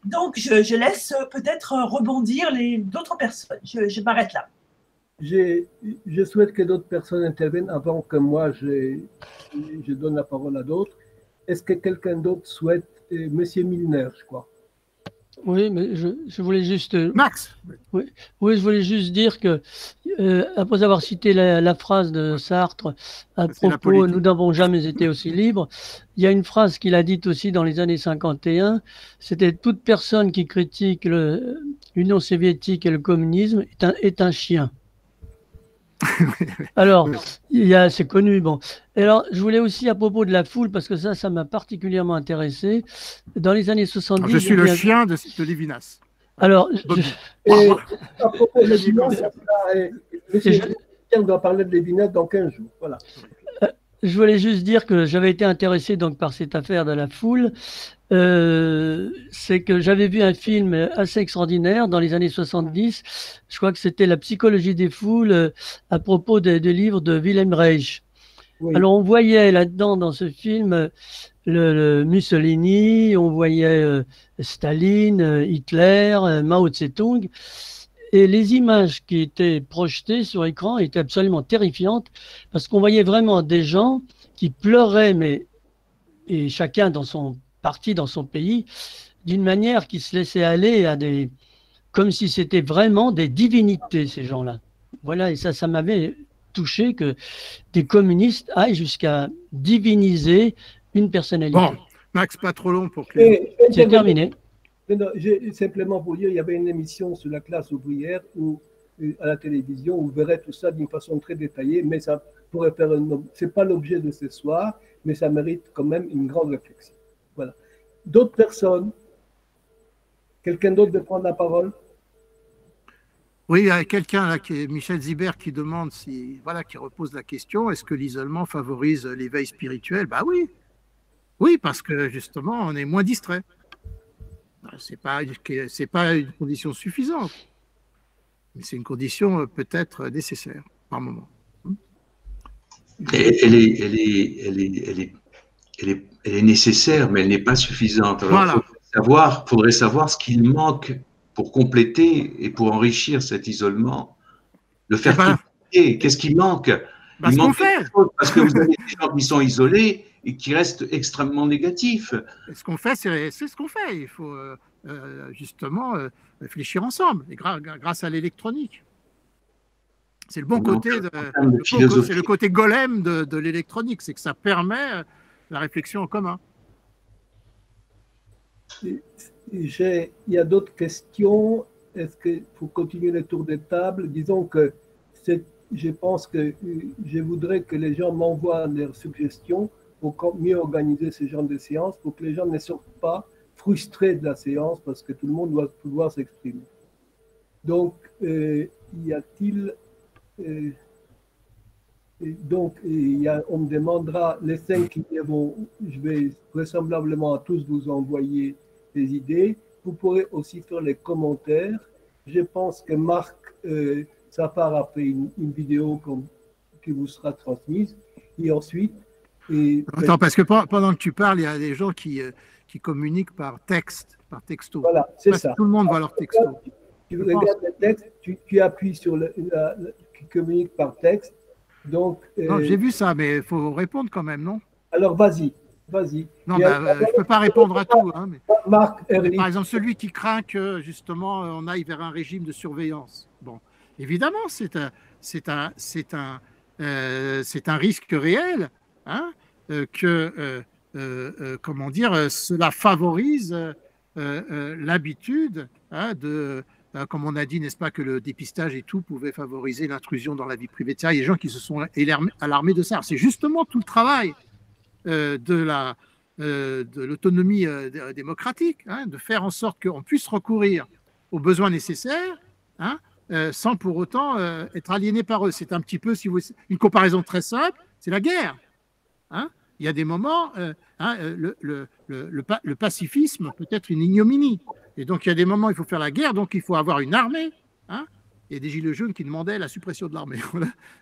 Speaker 7: Donc, je laisse peut-être rebondir d'autres personnes. Je m'arrête là.
Speaker 1: Je souhaite que d'autres personnes interviennent avant que moi je donne la parole à d'autres. Est-ce que quelqu'un d'autre souhaite, Monsieur Milner, je crois.
Speaker 8: Oui, mais je voulais juste.
Speaker 2: Max.
Speaker 8: Oui, je voulais juste dire que, après avoir cité la phrase de Sartre à propos « Nous n'avons jamais été aussi libres », il y a une phrase qu'il a dite aussi dans les années 51, c'était « Toute personne qui critique l'Union soviétique et le communisme est un chien ». Alors, c'est connu. Bon. Et alors, je voulais aussi, à propos de la foule, parce que ça m'a particulièrement intéressé, dans les années 70...
Speaker 2: Alors, je suis le chien de Lévinas.
Speaker 8: Alors,
Speaker 1: à propos de Lévinas, on doit parler de Lévinas dans 15 jours. Voilà.
Speaker 8: Je voulais juste dire que j'avais été intéressé donc par cette affaire de la foule. C'est que j'avais vu un film assez extraordinaire dans les années 70. Je crois que c'était La psychologie des foules à propos des livres de Wilhelm Reich. Oui. Alors on voyait là-dedans dans ce film le Mussolini, on voyait Staline, Hitler, Mao Tse-tung. Et les images qui étaient projetées sur écran étaient absolument terrifiantes parce qu'on voyait vraiment des gens qui pleuraient, et chacun dans son parti, dans son pays, d'une manière qui se laissait aller à comme si c'était vraiment des divinités, ces gens-là. Voilà, et ça m'avait touché que des communistes aillent jusqu'à diviniser une personnalité.
Speaker 2: Bon, Max, pas trop long pour que...
Speaker 8: C'est terminé.
Speaker 1: Non, simplement pour dire, il y avait une émission sur la classe ouvrière à la télévision, où vous verrez tout ça d'une façon très détaillée, mais ça pourrait faire c'est pas l'objet de ce soir, mais ça mérite quand même une grande réflexion. Voilà. D'autres personnes? Quelqu'un d'autre veut prendre la parole?
Speaker 2: Oui, il y a quelqu'un là, Michel Zibert, qui demande qui repose la question, est-ce que l'isolement favorise l'éveil spirituel? Bah oui. Oui, parce que justement, on est moins distrait. C'est pas une condition suffisante, mais c'est une condition peut-être nécessaire par moment.
Speaker 9: Elle est nécessaire, mais elle n'est pas suffisante. Alors, voilà. Faudrait savoir ce qu'il manque pour compléter et pour enrichir cet isolement, le faire cultiver. Qu'est-ce qui manque? Il manque quelque chose, parce que vous avez des gens qui sont isolés et qui restent extrêmement négatifs.
Speaker 2: Ce qu'on fait, c'est ce qu'on fait. Il faut justement réfléchir ensemble, et grâce à l'électronique. C'est le bon côté, c'est le côté golem de l'électronique, c'est que ça permet la réflexion en commun.
Speaker 1: Il y a d'autres questions. Est-ce qu'il faut continuer le tour des tables? Disons que je pense que je voudrais que les gens m'envoient leurs suggestions pour mieux organiser ce genre de séance, pour que les gens ne sortent pas frustrés de la séance, parce que tout le monde doit pouvoir s'exprimer. Donc, y a-t-il... on me demandera, les 5 qui vont, je vais vraisemblablement à tous vous envoyer des idées. Vous pourrez aussi faire les commentaires. Je pense que Marc Safar a fait une vidéo qui vous sera transmise. Et ensuite...
Speaker 2: Attends, parce que pendant que tu parles, il y a des gens qui communiquent par texto.
Speaker 1: Voilà, c'est ça.
Speaker 2: Tout le monde voit leur texto.
Speaker 1: Tu regardes le texte, tu appuies sur qui communique par texte. Donc,
Speaker 2: non, j'ai vu ça, mais il faut répondre quand même, non?
Speaker 1: Alors, vas-y.
Speaker 2: Non, je ne peux pas répondre à tout. Hein, mais...
Speaker 1: Marc,
Speaker 2: par exemple, celui qui craint que, justement, on aille vers un régime de surveillance. Bon, évidemment, c'est un risque réel, hein, comment dire, cela favorise l'habitude, hein, comme on a dit, n'est-ce pas, que le dépistage et tout pouvait favoriser l'intrusion dans la vie privée. Il y a des gens qui se sont alarmés de ça. C'est justement tout le travail de l'autonomie démocratique, hein, de faire en sorte qu'on puisse recourir aux besoins nécessaires, hein, sans pour autant être aliéné par eux. C'est un petit peu, si vous, une comparaison très simple, c'est la guerre. Hein. Il y a des moments, le pacifisme peut être une ignominie. Et donc, il y a des moments où il faut faire la guerre, donc il faut avoir une armée. Hein. Il y a des gilets jaunes qui demandaient la suppression de l'armée.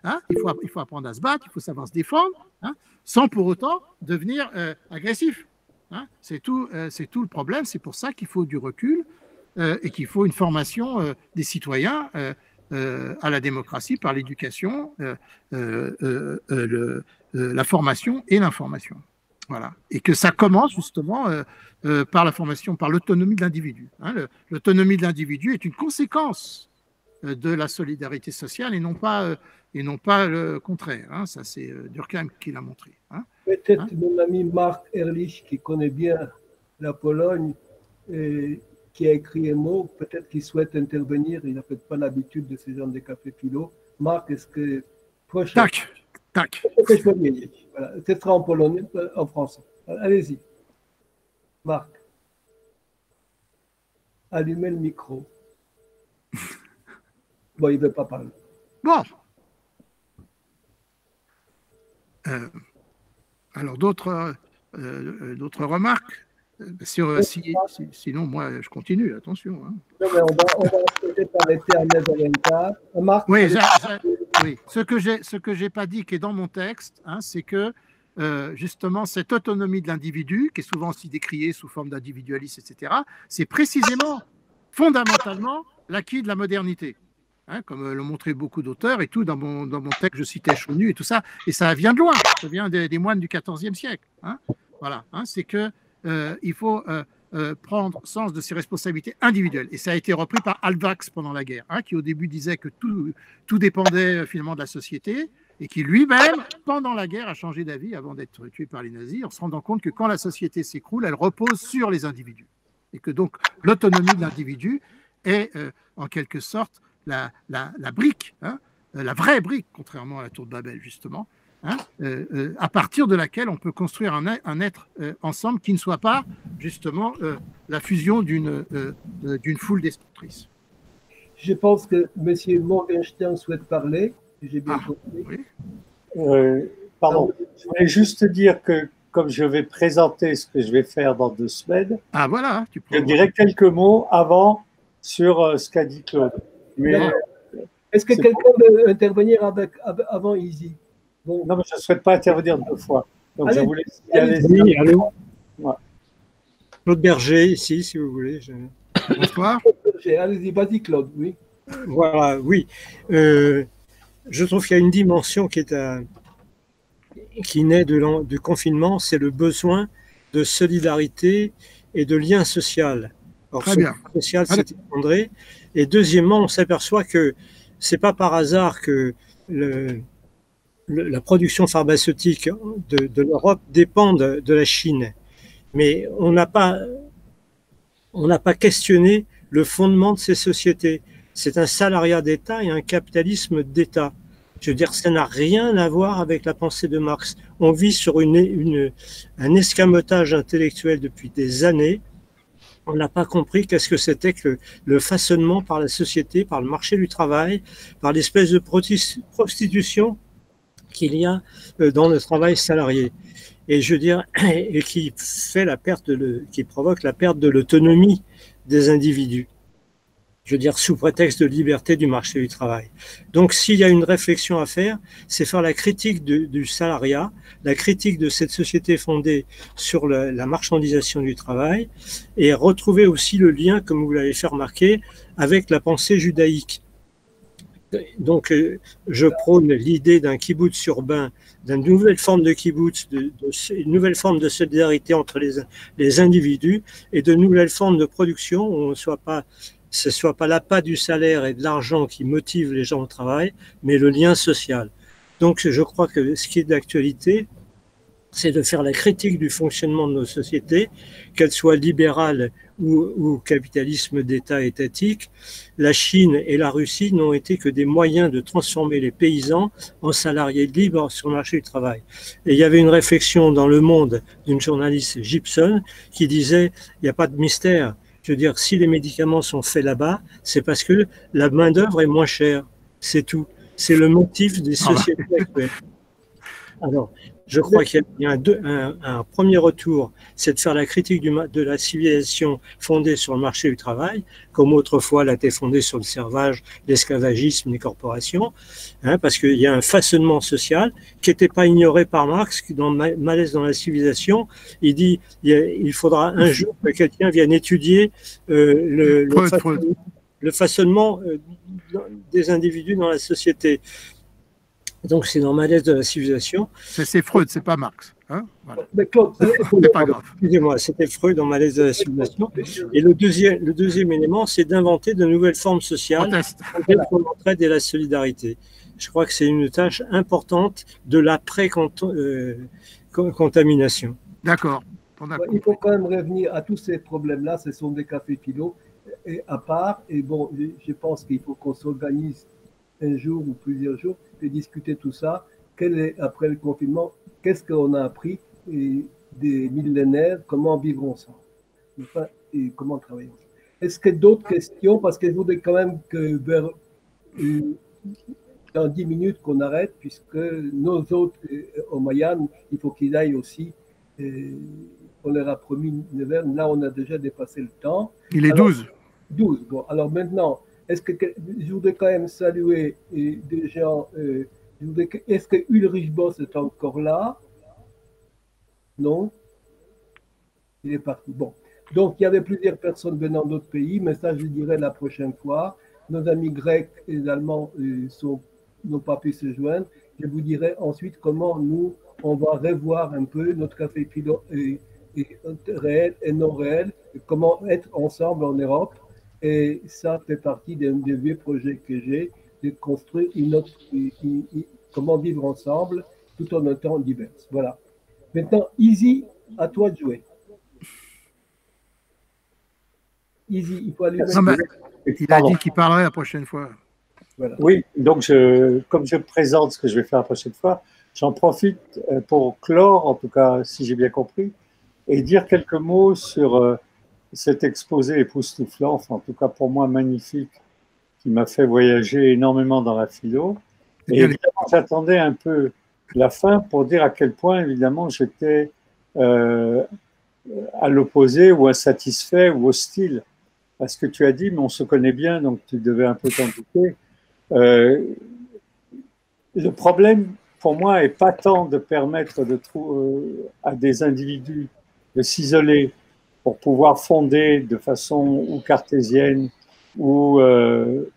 Speaker 2: Hein. Il faut apprendre à se battre, il faut savoir se défendre, hein, sans pour autant devenir agressif. Hein. C'est tout le problème. C'est pour ça qu'il faut du recul et qu'il faut une formation des citoyens à la démocratie par l'éducation, la formation et l'information. Voilà. Et que ça commence justement par la formation, par l'autonomie de l'individu. Hein. L'autonomie de l'individu est une conséquence de la solidarité sociale et non pas le contraire. Hein. Ça, c'est Durkheim qui l'a montré. Hein.
Speaker 1: Peut-être mon ami Marc Ehrlich, qui connaît bien la Pologne, et qui a écrit un mot, peut-être qu'il souhaite intervenir, il n'a peut-être pas l'habitude de ces gens de café philo. Marc, est-ce que... Prochain.
Speaker 2: Tac.
Speaker 1: Voilà. Ce sera en polonais, en français. Allez-y. Marc. Allumez le micro. Bon, il ne veut pas parler.
Speaker 2: Bon. Alors, d'autres remarques? Sinon, moi, je continue, attention. Hein.
Speaker 1: Non, mais on va peut-être arrêter à 9h24. Marc,
Speaker 2: oui, ce que j'ai pas dit, qui est dans mon texte, hein, c'est que justement, cette autonomie de l'individu, qui est souvent aussi décriée sous forme d'individualisme, etc., c'est précisément, fondamentalement, l'acquis de la modernité. Hein, comme l'ont montré beaucoup d'auteurs et tout, dans mon texte, je citais Chaunu et tout ça, et ça vient de loin, ça vient des moines du XIVe siècle. Hein. Voilà, hein, c'est que il faut prendre sens de ses responsabilités individuelles. Et ça a été repris par Alvax pendant la guerre, hein, qui au début disait que tout dépendait finalement de la société, et qui lui-même, pendant la guerre, a changé d'avis avant d'être tué par les nazis, en se rendant compte que quand la société s'écroule, elle repose sur les individus. Et que donc l'autonomie de l'individu est en quelque sorte la brique, hein, la vraie brique, contrairement à la tour de Babel, justement, hein, à partir de laquelle on peut construire un être ensemble qui ne soit pas justement la fusion d'une foule destructrice.
Speaker 1: Je pense que M. Morgenstern souhaite parler. J'ai bien compris.
Speaker 10: Oui. Pardon, je voulais juste dire que comme je vais présenter ce que je vais faire dans 2 semaines,
Speaker 2: voilà,
Speaker 10: je dirai quelques mots avant sur ce qu'a dit Claude.
Speaker 1: Est-ce que quelqu'un veut intervenir avant Easy?
Speaker 10: Bon. Non, mais je ne souhaite pas intervenir 2 fois. Donc,
Speaker 1: allez,
Speaker 10: je voulais
Speaker 5: allez. Allô. Ouais. Claude Berger, ici, si vous voulez.
Speaker 2: Bonsoir.
Speaker 1: Allez-y, vas-y, Claude, oui.
Speaker 5: Voilà, oui. Je trouve qu'il y a une dimension qui naît du confinement, c'est le besoin de solidarité et de lien social. Alors,
Speaker 2: très bien.
Speaker 5: Le social s'est effondré. Et deuxièmement, on s'aperçoit que ce n'est pas par hasard que la production pharmaceutique de l'Europe dépend de la Chine. Mais on n'a pas questionné le fondement de ces sociétés. C'est un salariat d'État et un capitalisme d'État. Je veux dire, ça n'a rien à voir avec la pensée de Marx. On vit sur un escamotage intellectuel depuis des années. On n'a pas compris qu'est-ce que c'était que le façonnement par la société, par le marché du travail, par l'espèce de prostitution qu'il y a dans le travail salarié. Et je veux dire, et qui provoque la perte de l'autonomie des individus. Je veux dire, sous prétexte de liberté du marché du travail. Donc, s'il y a une réflexion à faire, c'est faire la critique du salariat, la critique de cette société fondée sur la marchandisation du travail, et retrouver aussi le lien, comme vous l'avez fait remarquer, avec la pensée judaïque. Donc, je prône l'idée d'un kibbutz urbain, d'une nouvelle forme de kibbutz, une nouvelle forme de solidarité entre les individus, et de nouvelles formes de production où ce ne soit pas l'appât du salaire et de l'argent qui motive les gens au travail, mais le lien social. Donc, je crois que ce qui est d'actualité, c'est de faire la critique du fonctionnement de nos sociétés, qu'elles soient libérales ou capitalisme d'État étatique. La Chine et la Russie n'ont été que des moyens de transformer les paysans en salariés libres sur le marché du travail. Et il y avait une réflexion dans Le Monde d'une journaliste Gibson qui disait « il n'y a pas de mystère ». Je veux dire, si les médicaments sont faits là-bas, c'est parce que la main-d'œuvre est moins chère. C'est tout. C'est le motif des sociétés actuelles. Alors, je crois qu'il y a un premier retour, c'est de faire la critique de la civilisation fondée sur le marché du travail, comme autrefois elle a été fondée sur le servage, l'esclavagisme, les corporations, hein, parce qu'il y a un façonnement social qui n'était pas ignoré par Marx, dans Malaise dans la civilisation, il dit il faudra un jour que quelqu'un vienne étudier le façonnement des individus dans la société. Donc, c'est dans Malaise de la civilisation.
Speaker 2: C'est Freud, c'est pas Marx. Hein, voilà.
Speaker 1: Mais Claude,
Speaker 2: c'est pas grave.
Speaker 5: Excusez-moi, c'était Freud dans Malaise de la simulation. Et le deuxième élément, c'est d'inventer de nouvelles formes sociales pour l'entraide et la solidarité. Je crois que c'est une tâche importante de l'après-contamination.
Speaker 2: D'accord.
Speaker 1: Il faut quand même revenir à tous ces problèmes-là. Ce sont des cafés philo et à part. Et bon, je pense qu'il faut qu'on s'organise un jour ou plusieurs jours et discuter tout ça. Après le confinement, qu'est-ce qu'on a appris des millénaires, comment vivre ensemble, enfin, et comment travailler ensemble. Est-ce qu'il y a d'autres questions? Parce que je voudrais quand même que dans 10 minutes qu'on arrête, puisque nos autres au Mayenne, il faut qu'ils aillent aussi. On leur a promis 9h. Là, on a déjà dépassé le temps.
Speaker 2: Il est 12.
Speaker 1: 12. Bon, alors maintenant, je voudrais quand même saluer des gens. Est-ce que Ulrich Boss est encore là? Non? Il est parti. Bon. Donc, il y avait plusieurs personnes venant d'autres pays, mais ça, je dirai la prochaine fois. Nos amis grecs et allemands n'ont pas pu se joindre. Je vous dirai ensuite comment nous, on va revoir un peu notre café philo réel et non réel, et comment être ensemble en Europe. Et ça fait partie des vieux projets que j'ai, de construire comment vivre ensemble tout en étant divers. Voilà. Maintenant, Easy, à toi de jouer. Easy, il faut aller.
Speaker 2: Il a dit qu'il parlerait la prochaine fois.
Speaker 10: Voilà. Oui, donc comme je présente ce que je vais faire la prochaine fois, j'en profite pour clore, en tout cas, si j'ai bien compris, et dire quelques mots sur cet exposé époustouflant, enfin, en tout cas pour moi magnifique, qui m'a fait voyager énormément dans la philo. Et évidemment, j'attendais un peu la fin pour dire à quel point, évidemment, j'étais à l'opposé ou insatisfait ou hostile à ce que tu as dit, mais on se connaît bien, donc tu devais un peu t'en douter. Le problème, pour moi, n'est pas tant de permettre à des individus de s'isoler pour pouvoir fonder de façon ou cartésienne ou de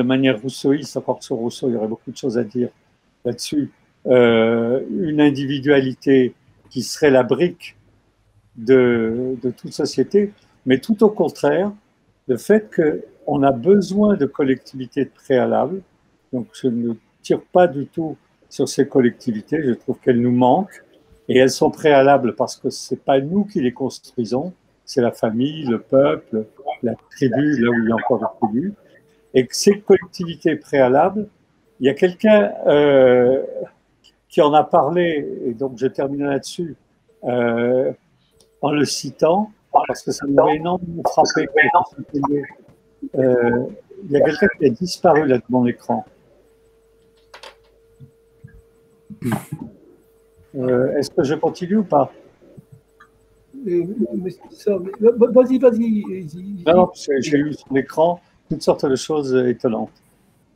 Speaker 10: manière rousseauiste, encore que sur Rousseau, il y aurait beaucoup de choses à dire là-dessus, une individualité qui serait la brique de toute société, mais tout au contraire, le fait qu'on a besoin de collectivités préalables. Donc, je ne tire pas du tout sur ces collectivités, je trouve qu'elles nous manquent, et elles sont préalables parce que ce n'est pas nous qui les construisons, c'est la famille, le peuple, la tribu, là où il y a encore des tribus, et que ces collectivités préalables, il y a quelqu'un qui en a parlé, et donc je termine là-dessus, en le citant, parce que ça m'avait énormément frappé. Il y a quelqu'un qui a disparu là de mon écran. Est-ce que je continue ou pas?
Speaker 1: Vas-y.
Speaker 10: Non, j'ai eu sur l'écran toutes sortes de choses étonnantes.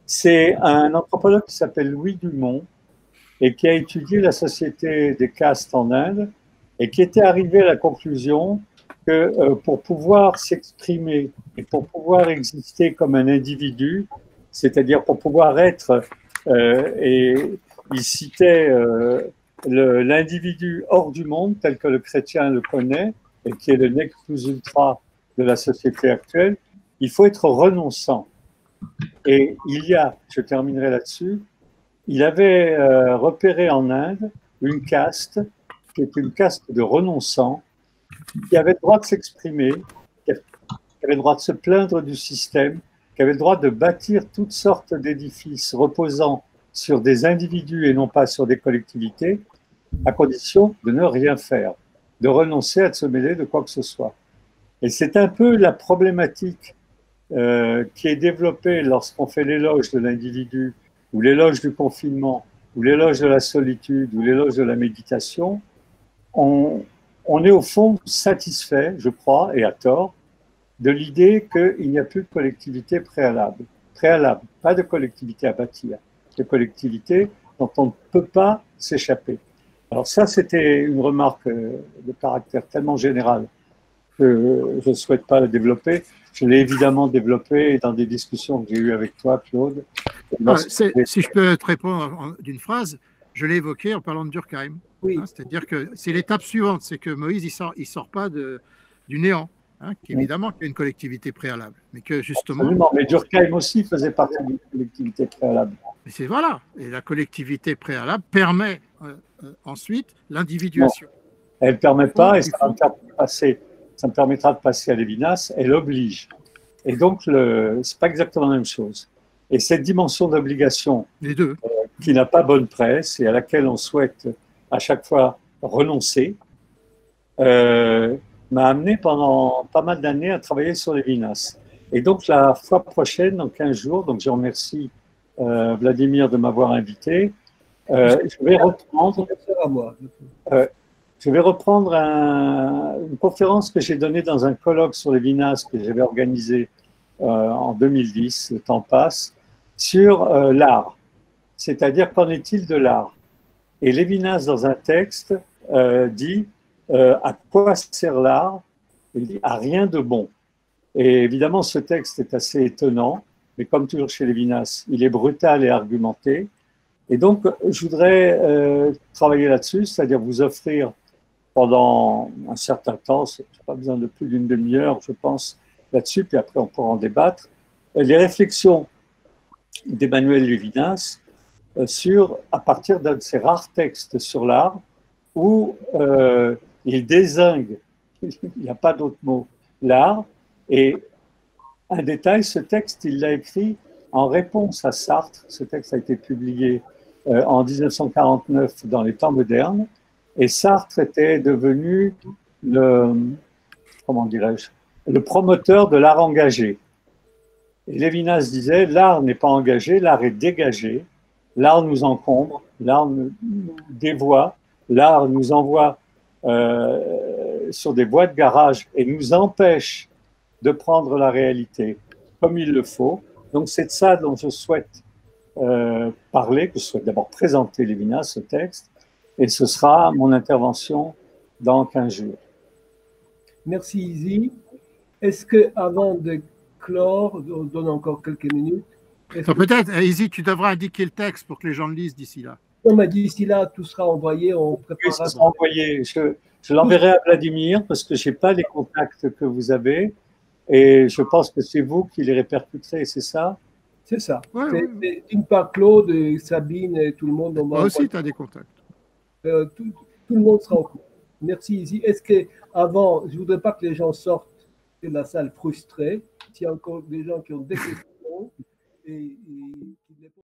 Speaker 10: C'est un anthropologue qui s'appelle Louis Dumont et qui a étudié la société des castes en Inde et qui était arrivé à la conclusion que pour pouvoir s'exprimer et pour pouvoir exister comme un individu, c'est-à-dire pour pouvoir être, et il citait l'individu hors du monde tel que le chrétien le connaît et qui est le nec plus ultra de la société actuelle, il faut être renonçant. Et je terminerai là-dessus, il avait repéré en Inde une caste qui est une caste de renonçants, qui avait le droit de s'exprimer, qui avait le droit de se plaindre du système, qui avait le droit de bâtir toutes sortes d'édifices reposant sur des individus et non pas sur des collectivités, à condition de ne rien faire, de renoncer à se mêler de quoi que ce soit. Et c'est un peu la problématique qui est développée lorsqu'on fait l'éloge de l'individu, ou l'éloge du confinement, ou l'éloge de la solitude, ou l'éloge de la méditation. On est au fond satisfait, je crois, et à tort, de l'idée qu'il n'y a plus de collectivité préalable. Préalable, pas de collectivité à bâtir, de collectivité dont on ne peut pas s'échapper. Alors ça, c'était une remarque de caractère tellement général que je ne souhaite pas la développer. Je l'ai évidemment développée dans des discussions que j'ai eues avec toi, Claude.
Speaker 2: Si je peux te répondre d'une phrase, je l'ai évoqué en parlant de Durkheim.
Speaker 1: Oui.
Speaker 2: Hein, c'est-à-dire que c'est l'étape suivante, c'est que Moïse, il sort pas du néant, hein, qu'évidemment qu'il y a une collectivité préalable, mais que justement…
Speaker 10: Absolument, mais Durkheim aussi faisait partie d'une collectivité préalable.
Speaker 2: Mais voilà, et la collectivité préalable permet ensuite l'individuation.
Speaker 10: Elle ne permet pas, et ça me permettra de passer à Lévinas, elle oblige. Et donc, ce n'est pas exactement la même chose. Et cette dimension d'obligation,
Speaker 2: les deux,
Speaker 10: qui n'a pas bonne presse et à laquelle on souhaite à chaque fois renoncer, m'a amené pendant pas mal d'années à travailler sur Lévinas. Et donc, la fois prochaine, dans 15 jours, donc je remercie Vladimir de m'avoir invité, je vais reprendre une conférence que j'ai donnée dans un colloque sur Lévinas que j'avais organisé en 2010, le temps passe, sur l'art. C'est-à-dire, qu'en est-il de l'art? Et Lévinas, dans un texte, dit à quoi sert l'art? Il dit à rien de bon. Et évidemment, ce texte est assez étonnant, mais comme toujours chez Lévinas, il est brutal et argumenté. Et donc, je voudrais travailler là-dessus, c'est-à-dire vous offrir pendant un certain temps, je n'ai pas besoin de plus d'une demi-heure, je pense, là-dessus, puis après on pourra en débattre, les réflexions d'Emmanuel Lévinas à partir d'un de ces rares textes sur l'art où il dézingue, il n'y a pas d'autre mot, l'art. Et un détail, ce texte, il l'a écrit en réponse à Sartre. Ce texte a été publié en 1949 dans les temps modernes. Et Sartre était devenu le promoteur de l'art engagé. Et Lévinas disait, l'art n'est pas engagé, l'art est dégagé, l'art nous encombre, l'art nous dévoie, l'art nous envoie sur des voies de garage et nous empêche de prendre la réalité comme il le faut. Donc c'est de ça dont je souhaite parler, que je souhaite d'abord présenter Lévinas, ce texte, et ce sera mon intervention dans 15 jours.
Speaker 1: Merci Izzy. Est-ce qu'avant de clore, on donne encore quelques minutes.
Speaker 2: Peut-être, Izzy, tu devras indiquer le texte pour que les gens le lisent d'ici là.
Speaker 1: On m'a dit d'ici là, tout sera envoyé. On préparera.
Speaker 10: Oui, ça sera envoyé. Je l'enverrai à Vladimir parce que je n'ai pas les contacts que vous avez et je pense que c'est vous qui les répercuterez, c'est ça?
Speaker 1: C'est ça.
Speaker 2: Ouais,
Speaker 1: c'est d'une part Claude, et Sabine et tout le monde.
Speaker 2: Moi aussi, tu as des contacts.
Speaker 1: Tout le monde sera au courant. Merci Izzy. Est-ce qu'avant, je ne voudrais pas que les gens sortent de la salle frustrés. S'il y a encore des gens qui ont des questions, et